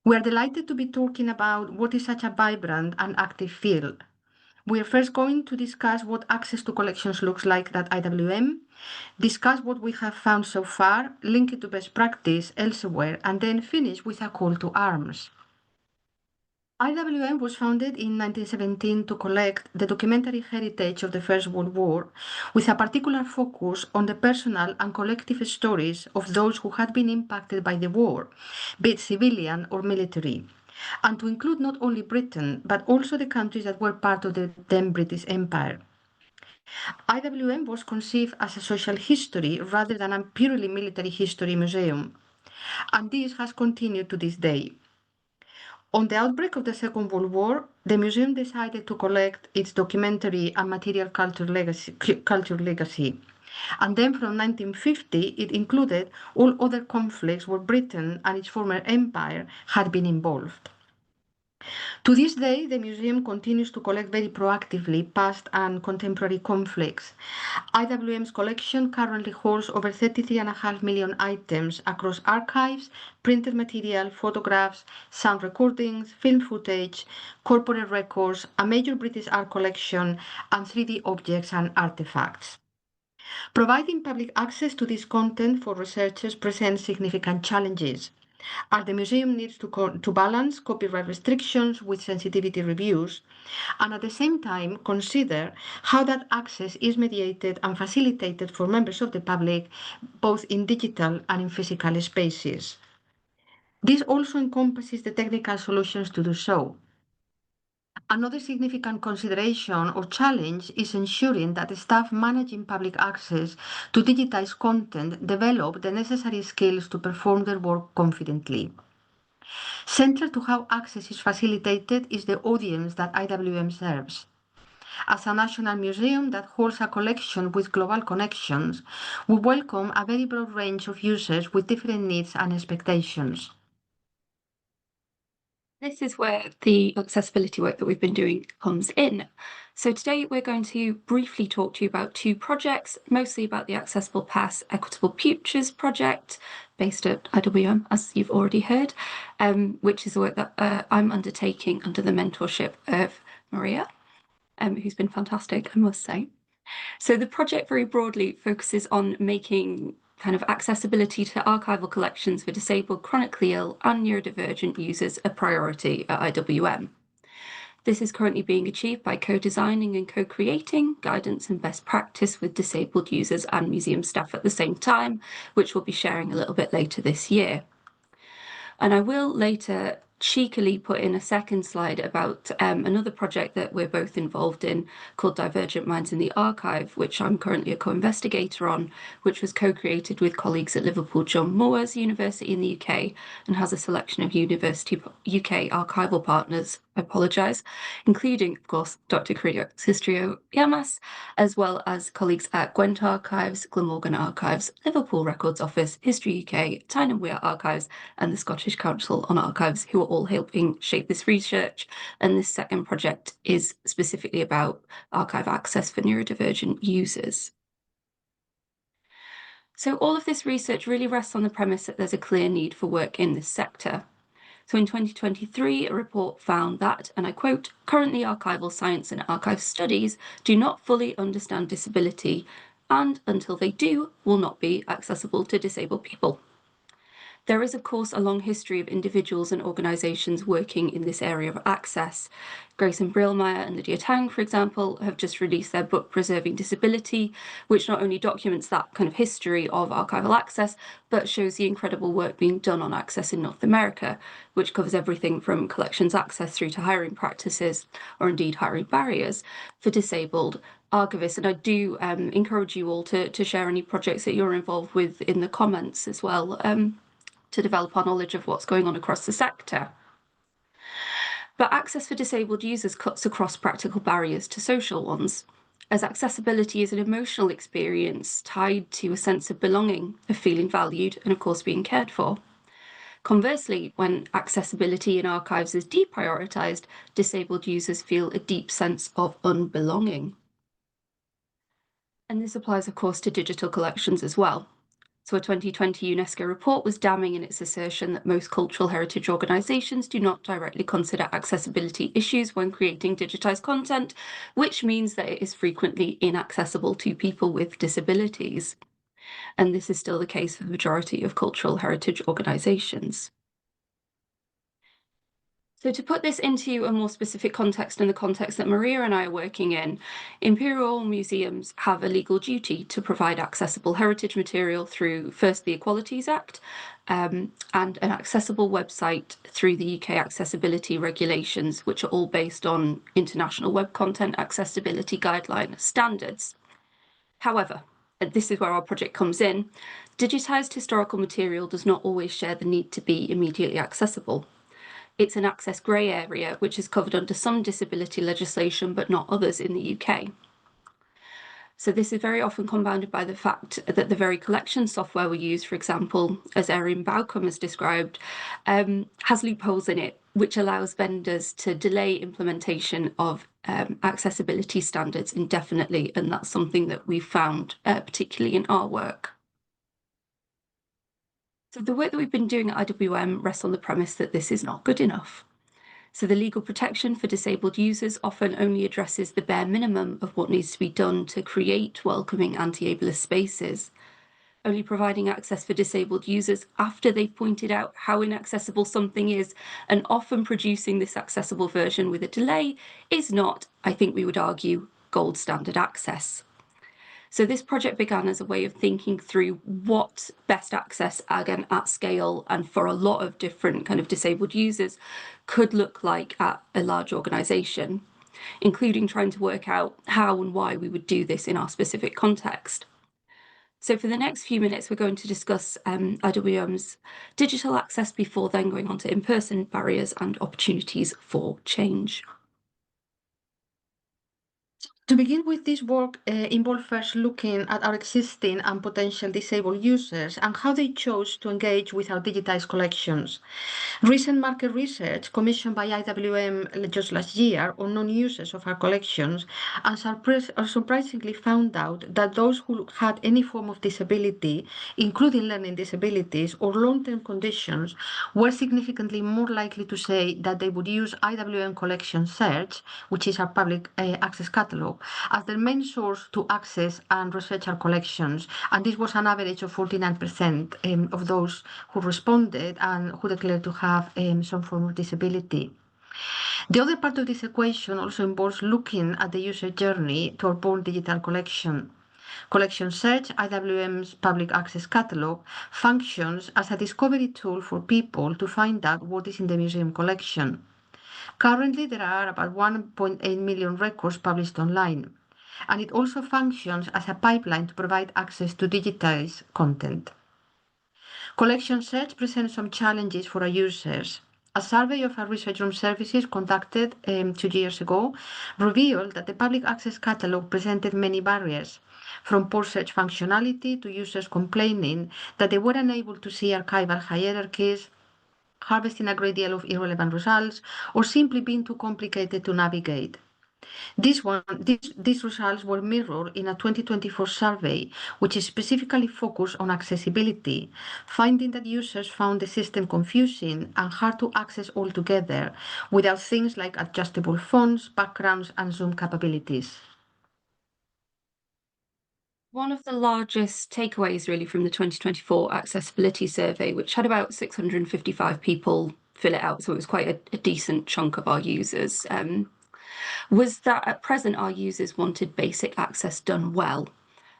We are delighted to be talking about what is such a vibrant and active field. We are first going to discuss what access to collections looks like at IWM, discuss what we have found so far, link it to best practice elsewhere, and then finish with a call to arms. IWM was founded in 1917 to collect the documentary heritage of the First World War, with a particular focus on the personal and collective stories of those who had been impacted by the war, be it civilian or military, and to include not only Britain, but also the countries that were part of the then British Empire. IWM was conceived as a social history rather than a purely military history museum, and this has continued to this day. On the outbreak of the Second World War, the museum decided to collect its documentary and material culture legacy. And then from 1950, it included all other conflicts where Britain and its former empire had been involved. To this day, the museum continues to collect very proactively past and contemporary conflicts. IWM's collection currently holds over 33.5 million items across archives, printed material, photographs, sound recordings, film footage, corporate records, a major British art collection, and 3D objects and artifacts. Providing public access to this content for researchers presents significant challenges, as the museum needs to balance copyright restrictions with sensitivity reviews, and at the same time consider how that access is mediated and facilitated for members of the public, both in digital and in physical spaces. This also encompasses the technical solutions to do so. Another significant consideration or challenge is ensuring that the staff managing public access to digitized content develop the necessary skills to perform their work confidently. Central to how access is facilitated is the audience that IWM serves. As a national museum that holds a collection with global connections, we welcome a very broad range of users with different needs and expectations. This is where the accessibility work that we've been doing comes in. So today we're going to briefly talk to you about two projects, mostly about the Accessible Past Equitable Futures project, based at IWM, as you've already heard, which is the work that I'm undertaking under the mentorship of Maria, who's been fantastic, I must say. So the project very broadly focuses on making kind of accessibility to archival collections for disabled, chronically ill and neurodivergent users a priority at IWM. This is currently being achieved by co-designing and co-creating guidance and best practice with disabled users and museum staff at the same time, which we'll be sharing a little bit later this year. And I will later cheekily put in a second slide about another project that we're both involved in called Divergent Minds in the Archive, which I'm currently a co-investigator on, which was co-created with colleagues at Liverpool John Moores University in the UK and has a selection of University UK archival partners, I apologise, including, of course, Dr. Castrillo Yamas, as well as colleagues at Gwent Archives, Glamorgan Archives, Liverpool Records Office, History UK, Tyne and Weir Archives, and the Scottish Council on Archives, who are all helping shape this research. And this second project is specifically about archive access for neurodivergent users. So all of this research really rests on the premise that there's a clear need for work in this sector. So in 2023, a report found that, and I quote, "Currently archival science and archive studies do not fully understand disability, and until they do, will not be accessible to disabled people." There is, of course, a long history of individuals and organisations working in this area of access. Grayson Brillmeyer and Lydia Tang, for example, have just released their book Preserving Disability, which not only documents that kind of history of archival access, but shows the incredible work being done on access in North America, which covers everything from collections access through to hiring practices, or indeed hiring barriers for disabled archivists. And I do encourage you all to share any projects that you're involved with in the comments as well, to develop our knowledge of what's going on across the sector. But access for disabled users cuts across practical barriers to social ones, as accessibility is an emotional experience tied to a sense of belonging, of feeling valued, and of course being cared for. Conversely, when accessibility in archives is deprioritised, disabled users feel a deep sense of unbelonging. And this applies, of course, to digital collections as well. So a 2020 UNESCO report was damning in its assertion that most cultural heritage organisations do not directly consider accessibility issues when creating digitised content, which means that it is frequently inaccessible to people with disabilities. And this is still the case for the majority of cultural heritage organisations. So to put this into a more specific context, in the context that Maria and I are working in, imperial museums have a legal duty to provide accessible heritage material through first the Equalities Act and an accessible website through the UK accessibility regulations, which are all based on international web content accessibility guideline standards. However, and this is where our project comes in, digitised historical material does not always share the need to be immediately accessible. It's an access grey area, which is covered under some disability legislation, but not others in the UK. So this is very often compounded by the fact that the very collection software we use, for example, as Erin Baucom has described, has loopholes in it, which allows vendors to delay implementation of accessibility standards indefinitely. And that's something that we've found, particularly in our work. So the work that we've been doing at IWM rests on the premise that this is not good enough. So the legal protection for disabled users often only addresses the bare minimum of what needs to be done to create welcoming anti-ableist spaces, only providing access for disabled users after they've pointed out how inaccessible something is, and often producing this accessible version with a delay is not, I think we would argue, gold standard access. So this project began as a way of thinking through what best access, again, at scale and for a lot of different kind of disabled users could look like at a large organisation, including trying to work out how and why we would do this in our specific context. So for the next few minutes, we're going to discuss IWM's digital access before then going on to in-person barriers and opportunities for change. To begin with, this work involved first looking at our existing and potential disabled users and how they chose to engage with our digitized collections. Recent market research commissioned by IWM just last year on non-users of our collections and surprisingly found out that those who had any form of disability, including learning disabilities or long-term conditions, were significantly more likely to say that they would use IWM Collection Search, which is our public access catalogue, as their main source to access and research our collections. And this was an average of 49% of those who responded and who declared to have some form of disability. The other part of this equation also involves looking at the user journey to our born digital collection. Collection Search, IWM's public access catalogue, functions as a discovery tool for people to find out what is in the museum collection. Currently, there are about 1.8 million records published online, and it also functions as a pipeline to provide access to digitized content. Collection Search presents some challenges for our users. A survey of our research room services conducted 2 years ago revealed that the public access catalogue presented many barriers, from poor search functionality to users complaining that they were unable to see archival hierarchies, harvesting a great deal of irrelevant results, or simply being too complicated to navigate. These results were mirrored in a 2024 survey, which is specifically focused on accessibility, finding that users found the system confusing and hard to access altogether without things like adjustable fonts, backgrounds, and zoom capabilities. One of the largest takeaways really from the 2024 accessibility survey, which had about 655 people fill it out, so it was quite a decent chunk of our users, was that at present our users wanted basic access done well,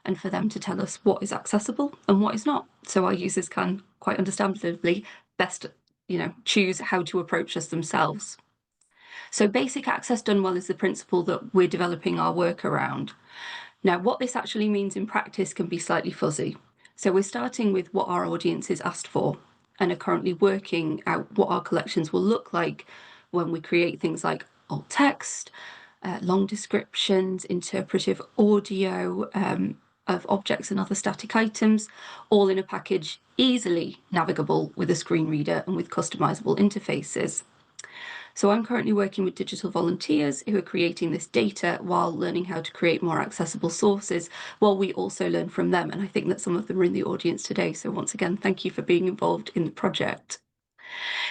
and for them to tell us what is accessible and what is not, so our users can, quite understandably, best choose how to approach us themselves. So basic access done well is the principle that we're developing our work around. Now, what this actually means in practice can be slightly fuzzy. So we're starting with what our audience is asked for and are currently working out what our collections will look like when we create things like alt text, long descriptions, interpretive audio of objects and other static items, all in a package easily navigable with a screen reader and with customizable interfaces. So I'm currently working with digital volunteers who are creating this data while learning how to create more accessible sources, while we also learn from them. And I think that some of them are in the audience today. So once again, thank you for being involved in the project.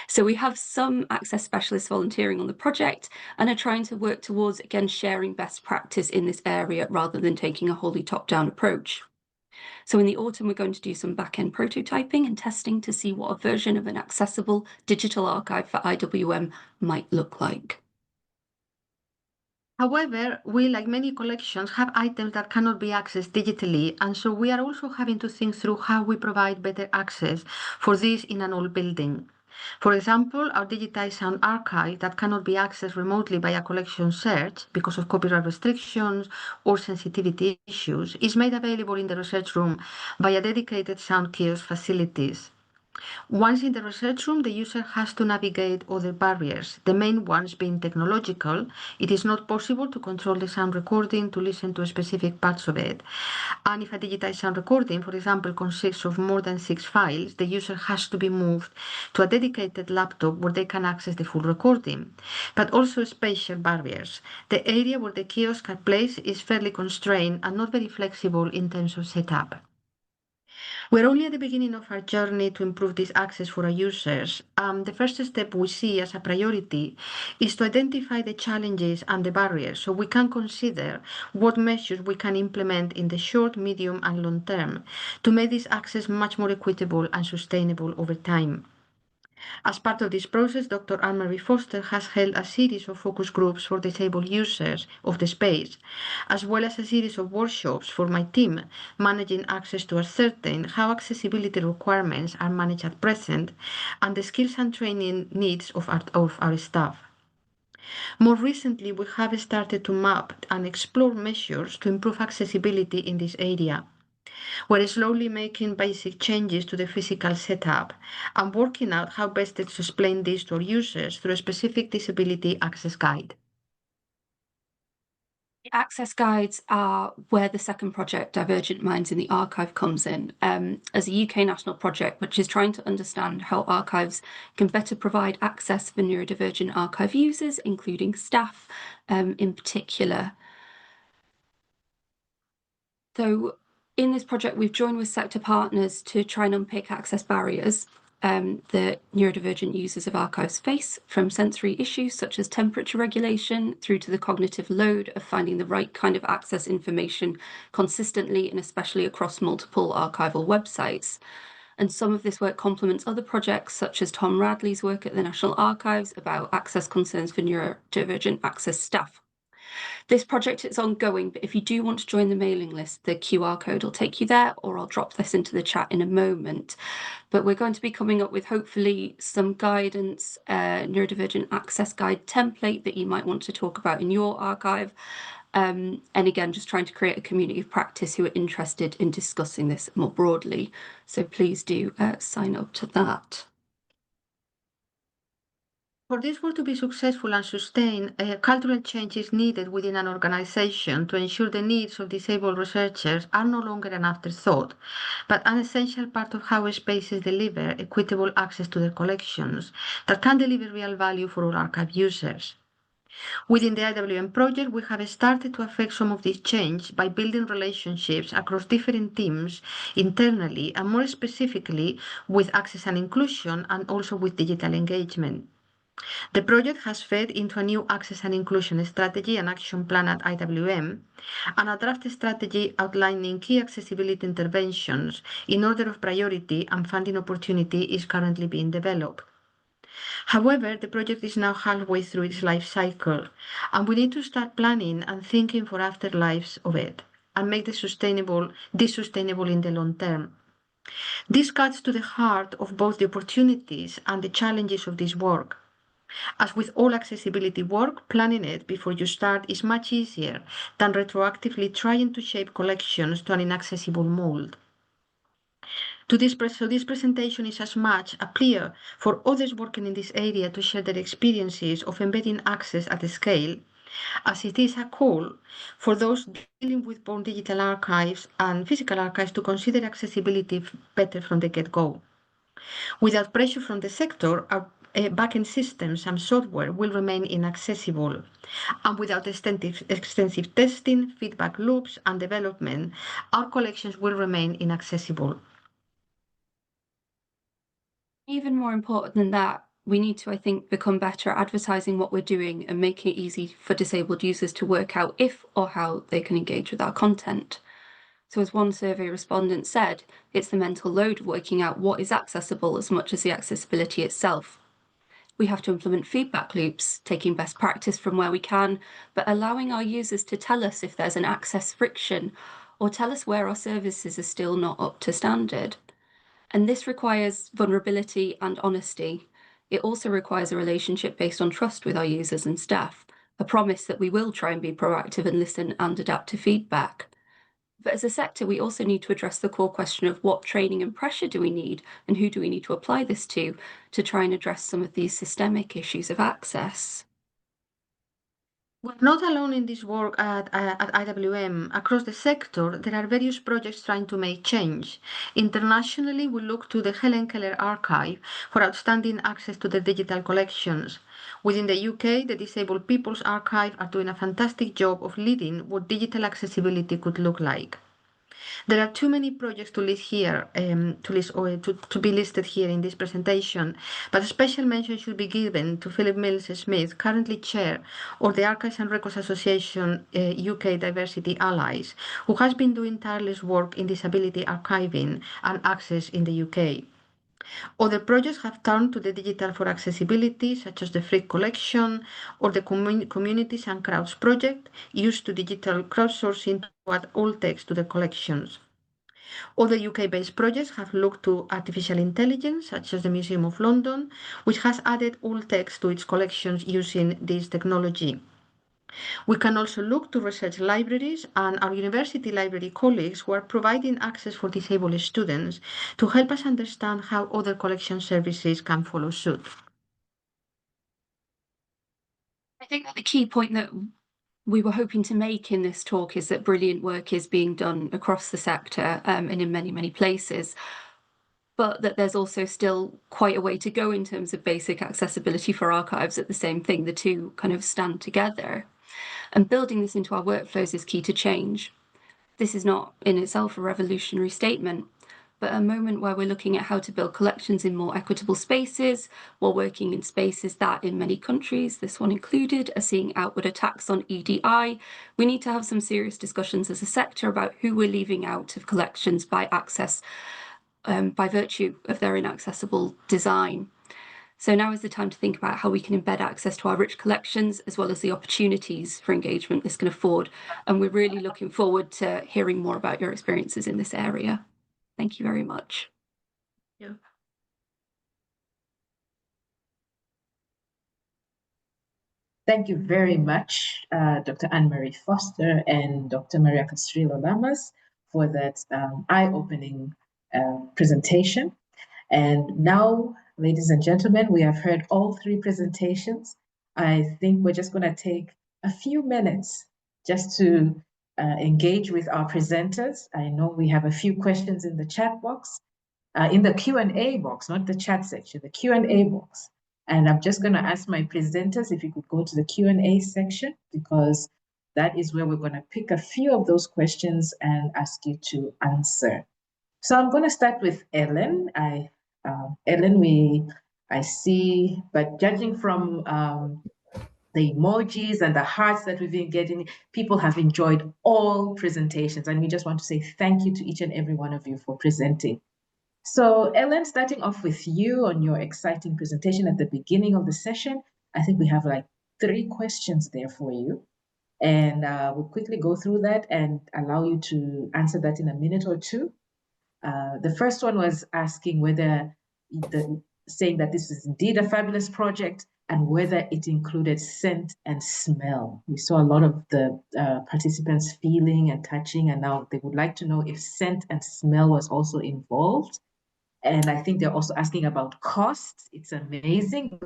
So we have some access specialists volunteering on the project and are trying to work towards, again, sharing best practice in this area rather than taking a wholly top-down approach. So in the autumn, we're going to do some back-end prototyping and testing to see what a version of an accessible digital archive for IWM might look like. However, we, like many collections, have items that cannot be accessed digitally, and so we are also having to think through how we provide better access for this in an old building. For example, our digitized sound archive that cannot be accessed remotely by a collection search because of copyright restrictions or sensitivity issues is made available in the research room via dedicated sound kiosk facilities. Once in the research room, the user has to navigate other barriers, the main ones being technological. It is not possible to control the sound recording to listen to specific parts of it. And if a digitized sound recording, for example, consists of more than 6 files, the user has to be moved to a dedicated laptop where they can access the full recording. But also spatial barriers. The area where the kiosk are placed is fairly constrained and not very flexible in terms of setup. We're only at the beginning of our journey to improve this access for our users. The first step we see as a priority is to identify the challenges and the barriers so we can consider what measures we can implement in the short, medium, and long term to make this access much more equitable and sustainable over time. As part of this process, Dr. Anne-Marie Foster has held a series of focus groups for disabled users of the space, as well as a series of workshops for my team, managing access to ascertain how accessibility requirements are managed at present, and the skills and training needs of our staff. More recently, we have started to map and explore measures to improve accessibility in this area. We're slowly making basic changes to the physical setup and working out how best to explain this to our users through a specific disability access guide. Access guides are where the second project, Divergent Minds in the Archive, comes in, as a UK national project which is trying to understand how archives can better provide access for neurodivergent archive users, including staff in particular. So in this project, we've joined with sector partners to try and unpick access barriers that neurodivergent users of archives face, from sensory issues such as temperature regulation through to the cognitive load of finding the right kind of access information consistently and especially across multiple archival websites. And some of this work complements other projects such as Tom Radley's work at the National Archives about access concerns for neurodivergent access staff. This project is ongoing, but if you do want to join the mailing list, the QR code will take you there, or I'll drop this into the chat in a moment. But we're going to be coming up with hopefully some guidance, neurodivergent access guide template that you might want to talk about in your archive. And again, just trying to create a community of practice who are interested in discussing this more broadly. So please do sign up to that. For this work to be successful and sustained, cultural change is needed within an organization to ensure the needs of disabled researchers are no longer an afterthought, but an essential part of how spaces deliver equitable access to their collections that can deliver real value for all archive users. Within the IWM project, we have started to affect some of this change by building relationships across different teams internally and more specifically with access and inclusion and also with digital engagement. The project has fed into a new access and inclusion strategy and action plan at IWM, and a draft strategy outlining key accessibility interventions in order of priority and funding opportunity is currently being developed. However, the project is now halfway through its life cycle, and we need to start planning and thinking for afterlives of it and make this sustainable in the long term. This cuts to the heart of both the opportunities and the challenges of this work. As with all accessibility work, planning it before you start is much easier than retroactively trying to shape collections to an inaccessible mold. So this presentation is as much a plea for others working in this area to share their experiences of embedding access at scale, as it is a call for those dealing with both digital archives and physical archives to consider accessibility better from the get-go. Without pressure from the sector, our backend systems and software will remain inaccessible. And without extensive testing, feedback loops, and development, our collections will remain inaccessible. Even more important than that, we need to, I think, become better at advertising what we're doing and making it easy for disabled users to work out if or how they can engage with our content. So as one survey respondent said, it's the mental load of working out what is accessible as much as the accessibility itself. We have to implement feedback loops, taking best practice from where we can, but allowing our users to tell us if there's an access friction or tell us where our services are still not up to standard. And this requires vulnerability and honesty. It also requires a relationship based on trust with our users and staff, a promise that we will try and be proactive and listen and adapt to feedback. But as a sector, we also need to address the core question of what training and pressure do we need, and who do we need to apply this to try and address some of these systemic issues of access. We're not alone in this work at IWM. Across the sector, there are various projects trying to make change. Internationally, we look to the Helen Keller Archive for outstanding access to the digital collections. Within the UK, the Disabled People's Archive are doing a fantastic job of leading what digital accessibility could look like. There are too many projects to list here, to be listed here in this presentation, but a special mention should be given to Philip Mills-Smith, currently chair of the Archives and Records Association UK Diversity Allies, who has been doing tireless work in disability archiving and access in the UK. Other projects have turned to the digital for accessibility, such as the Frick Collection or the Communities and Crowds project, used to digital crowdsourcing to add alt text to the collections. Other UK-based projects have looked to artificial intelligence, such as the Museum of London, which has added alt text to its collections using this technology. We can also look to research libraries and our university library colleagues who are providing access for disabled students to help us understand how other collection services can follow suit. I think that the key point that we were hoping to make in this talk is that brilliant work is being done across the sector and in many, many places, but that there's also still quite a way to go in terms of basic accessibility for archives at the same thing. The two kind of stand together. And building this into our workflows is key to change. This is not in itself a revolutionary statement, but a moment where we're looking at how to build collections in more equitable spaces, while working in spaces that in many countries, this one included, are seeing outward attacks on EDI. We need to have some serious discussions as a sector about who we're leaving out of collections by access, by virtue of their inaccessible design. So now is the time to think about how we can embed access to our rich collections, as well as the opportunities for engagement this can afford. And we're really looking forward to hearing more about your experiences in this area. Thank you very much. Yeah. Thank you very much, Dr. Anne-Marie Foster and Dr. Maria Castrillo Lamas for that eye-opening presentation. And now, ladies and gentlemen, we have heard all three presentations. I think we're just going to take a few minutes just to engage with our presenters. I know we have a few questions in the chat box, in the Q&A box, not the chat section, the Q&A box. And I'm just going to ask my presenters if you could go to the Q&A section, because that is where we're going to pick a few of those questions and ask you to answer. So I'm going to start with Ellen. Ellen, I see, but judging from the emojis and the hearts that we've been getting, people have enjoyed all presentations. And we just want to say thank you to each and every one of you for presenting. So Ellen, starting off with you on your exciting presentation at the beginning of the session, I think we have like 3 questions there for you. And we'll quickly go through that and allow you to answer that in a minute or two. The first one was asking whether, saying that this is indeed a fabulous project and whether it included scent and smell. We saw a lot of the participants feeling and touching, and now they would like to know if scent and smell was also involved. And I think they're also asking about costs. It's amazing.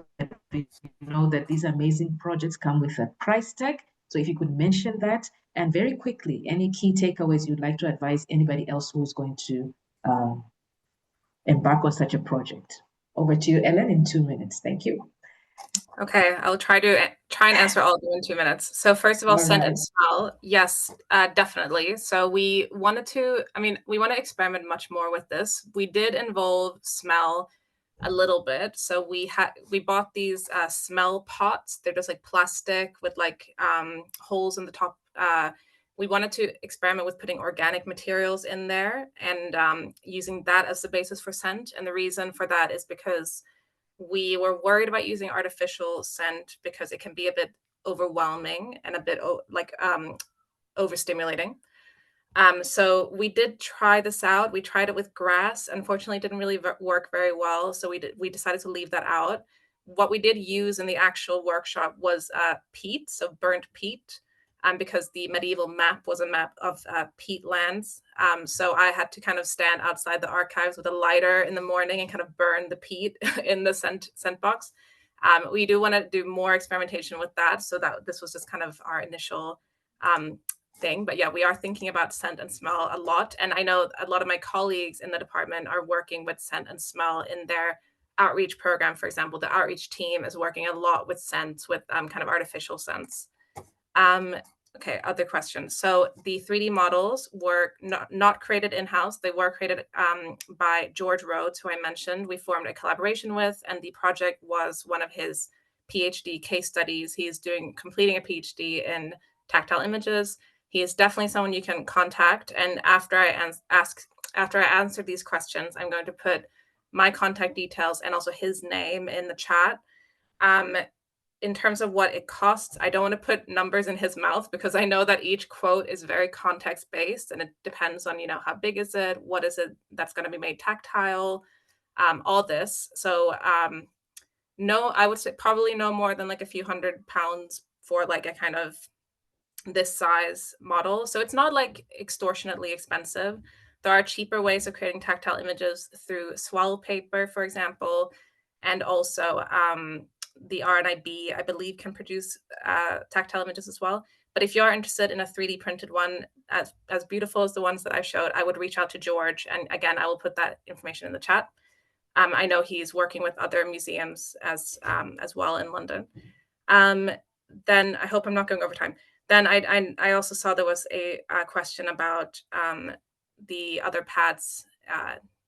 We know that these amazing projects come with a price tag. So if you could mention that, and very quickly, any key takeaways you'd like to advise anybody else who's going to embark on such a project. Over to you, Ellen, in 2 minutes. Thank you. Okay, I'll try and answer all of them in 2 minutes. So first of all, scent and smell, yes, definitely. So we wanted to, we want to experiment much more with this. We did involve smell a little bit. So we bought these smell pots. They're just like plastic with like holes in the top. We wanted to experiment with putting organic materials in there and using that as the basis for scent. And the reason for that is because we were worried about using artificial scent because it can be a bit overwhelming and a bit like overstimulating. So we did try this out. We tried it with grass. Unfortunately, it didn't really work very well. So we decided to leave that out. What we did use in the actual workshop was peat, so burnt peat. because the medieval map was a map of peat lands. So I had to kind of stand outside the archives with a lighter in the morning and kind of burn the peat in the scent box. We do want to do more experimentation with that. So that this was just kind of our initial thing. But yeah, we are thinking about scent and smell a lot. And I know a lot of my colleagues in the department are working with scent and smell in their outreach program. For example, the outreach team is working a lot with scents, with kind of artificial scents. Okay, other questions. So the 3D models were not created in-house. They were created by George Rhodes, who I mentioned. We formed a collaboration with, and the project was one of his PhD case studies. He's completing a PhD in tactile images. He is definitely someone you can contact. And after I answer these questions, I'm going to put my contact details and also his name in the chat. In terms of what it costs, I don't want to put numbers in his mouth because I know that each quote is very context-based and it depends on, how big is it, what is it that's going to be made tactile, all this. So no, I would say probably no more than like a few £100 for like a kind of this size model. So it's not like extortionately expensive. There are cheaper ways of creating tactile images through swell paper, for example, and also the RNIB, I believe, can produce tactile images as well. But if you're interested in a 3D printed one as beautiful as the ones that I showed, I would reach out to George. And again, I will put that information in the chat. I know he's working with other museums as well in London. Then I hope I'm not going over time. Then I also saw there was a question about the other pads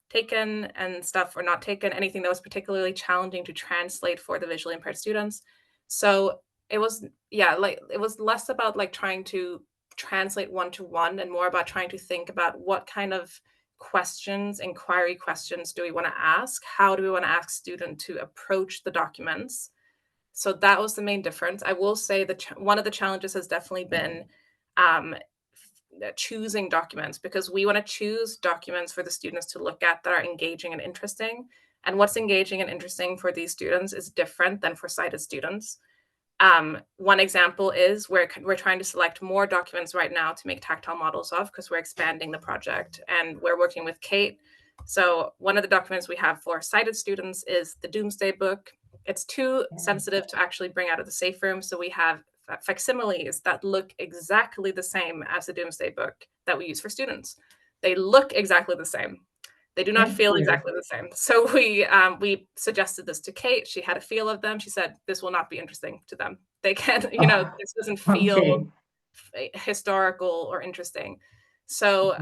taken and stuff or not taken, anything that was particularly challenging to translate for the visually impaired students. So it was, it was less about like trying to translate one-to-one and more about trying to think about what kind of inquiry questions do we want to ask? How do we want to ask students to approach the documents? So that was the main difference. I will say that one of the challenges has definitely been choosing documents, because we want to choose documents for the students to look at that are engaging and interesting. And what's engaging and interesting for these students is different than for sighted students. One example is we're trying to select more documents right now to make tactile models of, because we're expanding the project and we're working with Kate. So one of the documents we have for sighted students is the Doomsday Book. It's too sensitive to actually bring out of the safe room. So we have facsimiles that look exactly the same as the Doomsday Book that we use for students. They look exactly the same. They do not feel exactly the same. So we suggested this to Kate. She had a feel of them. She said, this will not be interesting to them. They can't, this doesn't feel historical or interesting. So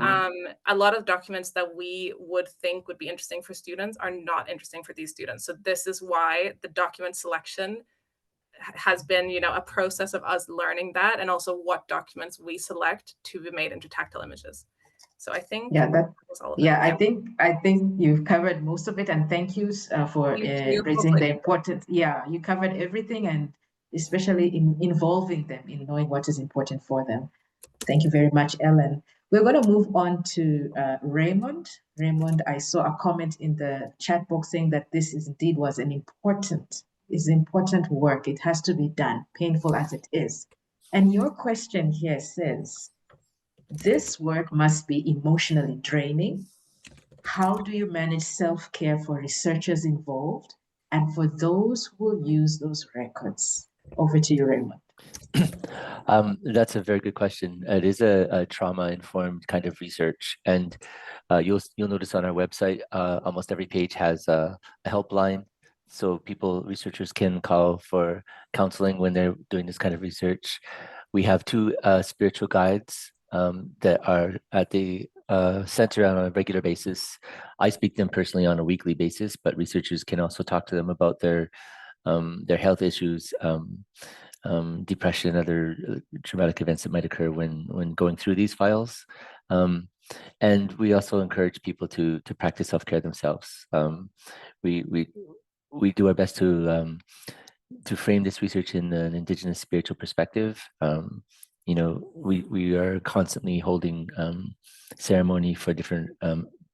a lot of documents that we would think would be interesting for students are not interesting for these students. So this is why the document selection has been, a process of us learning that, and also what documents we select to be made into tactile images. So I think that was all of it. I think you've covered most of it, and thank you for raising the importance. You covered everything, and especially in involving them in knowing what is important for them. Thank you very much, Ellen. We're going to move on to Raymond. Raymond, I saw a comment in the chat box saying that this indeed was important work. It has to be done, painful as it is. And your question here says, this work must be emotionally draining. How do you manage self-care for researchers involved and for those who will use those records? Over to you, Raymond. That's a very good question. It is a trauma-informed kind of research, and you'll notice on our website, almost every page has a helpline, so researchers can call for counseling when they're doing this kind of research. We have 2 spiritual guides that are at the center on a regular basis. I speak to them personally on a weekly basis, but researchers can also talk to them about their health issues, depression, other traumatic events that might occur when going through these files. And we also encourage people to practice self-care themselves. We do our best to frame this research in an Indigenous spiritual perspective. We are constantly holding ceremony for different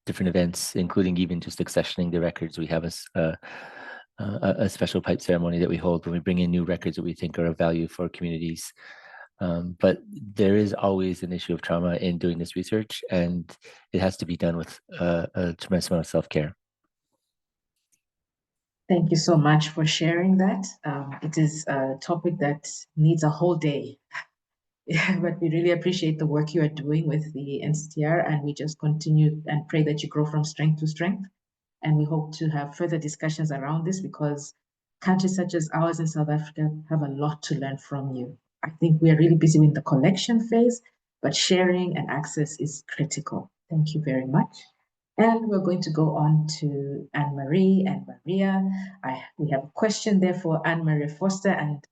events, including even just accessioning the records. We have a special pipe ceremony that we hold when we bring in new records that we think are of value for communities. But there is always an issue of trauma in doing this research, and it has to be done with a tremendous amount of self-care. Thank you so much for sharing that. It is a topic that needs a whole day, but we really appreciate the work you are doing with the NCTR, and we just continue and pray that you grow from strength to strength. And we hope to have further discussions around this, because countries such as ours in South Africa have a lot to learn from you. I think we are really busy with the collection phase, but sharing and access is critical. Thank you very much. And we're going to go on to Anne-Marie and Maria. We have a question there for Anne-Marie Foster, and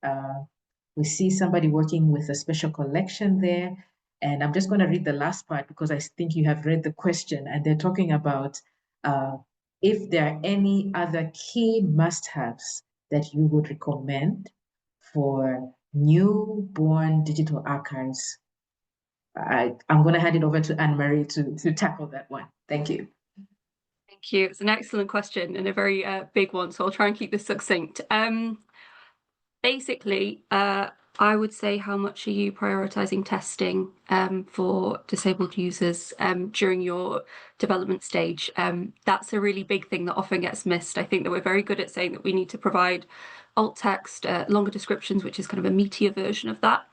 we see somebody working with a special collection there. And I'm just going to read the last part because I think you have read the question, and they're talking about if there are any other key must-haves that you would recommend for newborn digital archives. I'm going to hand it over to Anne-Marie to tackle that one. Thank you. Thank you. It's an excellent question and a very big one, so I'll try and keep this succinct. Basically, I would say, how much are you prioritizing testing for disabled users during your development stage? That's a really big thing that often gets missed. I think that we're very good at saying that we need to provide alt text, longer descriptions, which is kind of a meatier version of that,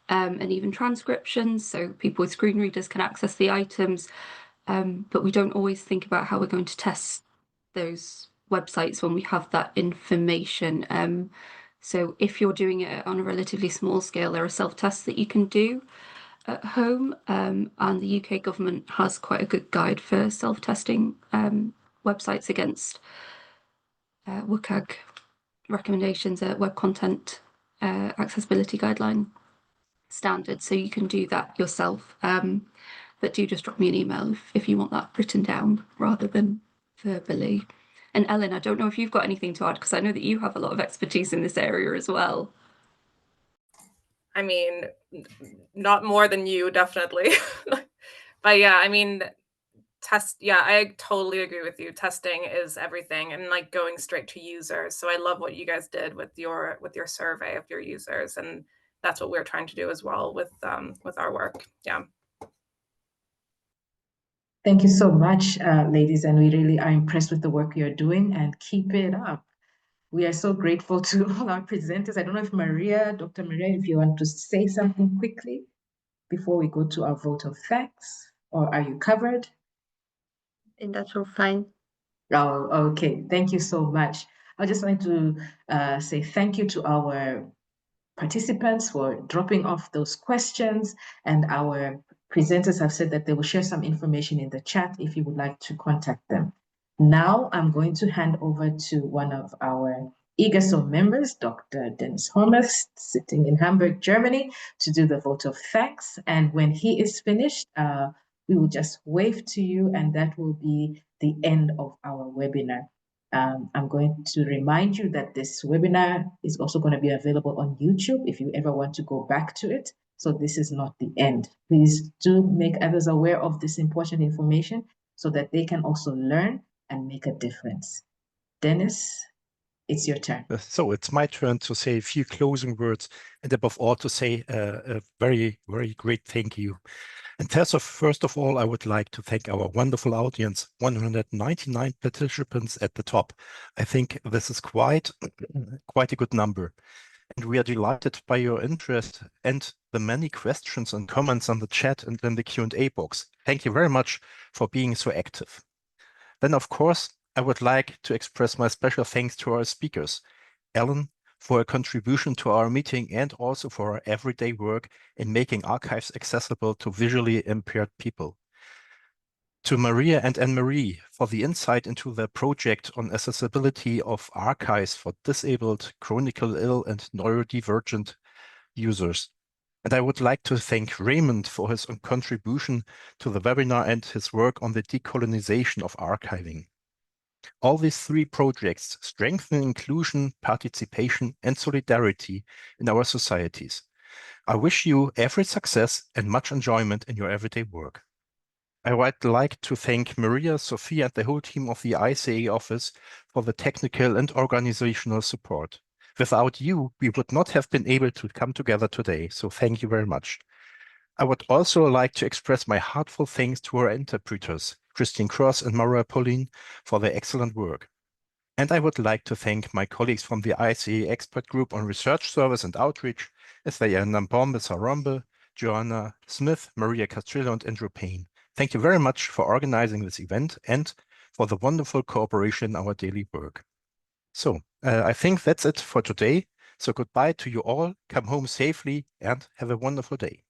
and even transcriptions, so people with screen readers can access the items. But we don't always think about how we're going to test those websites when we have that information. So if you're doing it on a relatively small scale, there are self-tests that you can do at home. And the UK government has quite a good guide for self-testing websites against WCAG recommendations, web content accessibility guideline standards. So you can do that yourself. But do just drop me an email if you want that written down rather than verbally. And Ellen, I don't know if you've got anything to add, because I know that you have a lot of expertise in this area as well. I mean, not more than you, definitely. But yeah, I mean, I totally agree with you. Testing is everything, and like going straight to users. So I love what you guys did with your survey of your users, and that's what we're trying to do as well with our work. Yeah. Thank you so much, ladies, and we really are impressed with the work you're doing, and keep it up. We are so grateful to all our presenters. I don't know if Dr. Maria, if you want to say something quickly before we go to our vote of thanks, or are you covered? And that's all fine. Oh, okay. Thank you so much. I just want to say thank you to our participants for dropping off those questions, and our presenters have said that they will share some information in the chat if you would like to contact them. Now I'm going to hand over to one of our IGASO members, Dr. Dennis Hormuth, sitting in Hamburg, Germany, to do the vote of thanks. And when he is finished, we will just wave to you, and that will be the end of our webinar. I'm going to remind you that this webinar is also going to be available on YouTube if you ever want to go back to it. So this is not the end. Please do make others aware of this important information so that they can also learn and make a difference. Dennis, it's your turn. So it's my turn to say a few closing words, and above all to say a very, very great thank you. And first of all, I would like to thank our wonderful audience, 199 participants at the top. I think this is quite a good number. And we are delighted by your interest and the many questions and comments on the chat and in the Q&A box. Thank you very much for being so active. Then, of course, I would like to express my special thanks to our speakers, Ellen, for her contribution to our meeting and also for her everyday work in making archives accessible to visually impaired people. To Maria and Anne-Marie for the insight into their project on accessibility of archives for disabled, chronically ill, and neurodivergent users. And I would like to thank Raymond for his contribution to the webinar and his work on the decolonization of archiving. All these three projects strengthen inclusion, participation, and solidarity in our societies. I wish you every success and much enjoyment in your everyday work. I would like to thank Maria, Sophia, and the whole team of the ICA office for the technical and organizational support. Without you, we would not have been able to come together today, so thank you very much. I would also like to express my heartfelt thanks to our interpreters, Christine Cross and Maura Pauline, for their excellent work. And I would like to thank my colleagues from the ICA Expert Group on Research Service and Outreach, as they are Nampombe, Saurombe, Joanna Smith, Maria Castrillo, and Andrew Payne. Thank you very much for organizing this event and for the wonderful cooperation in our daily work. So I think that's it for today. So goodbye to you all. Come home safely and have a wonderful day.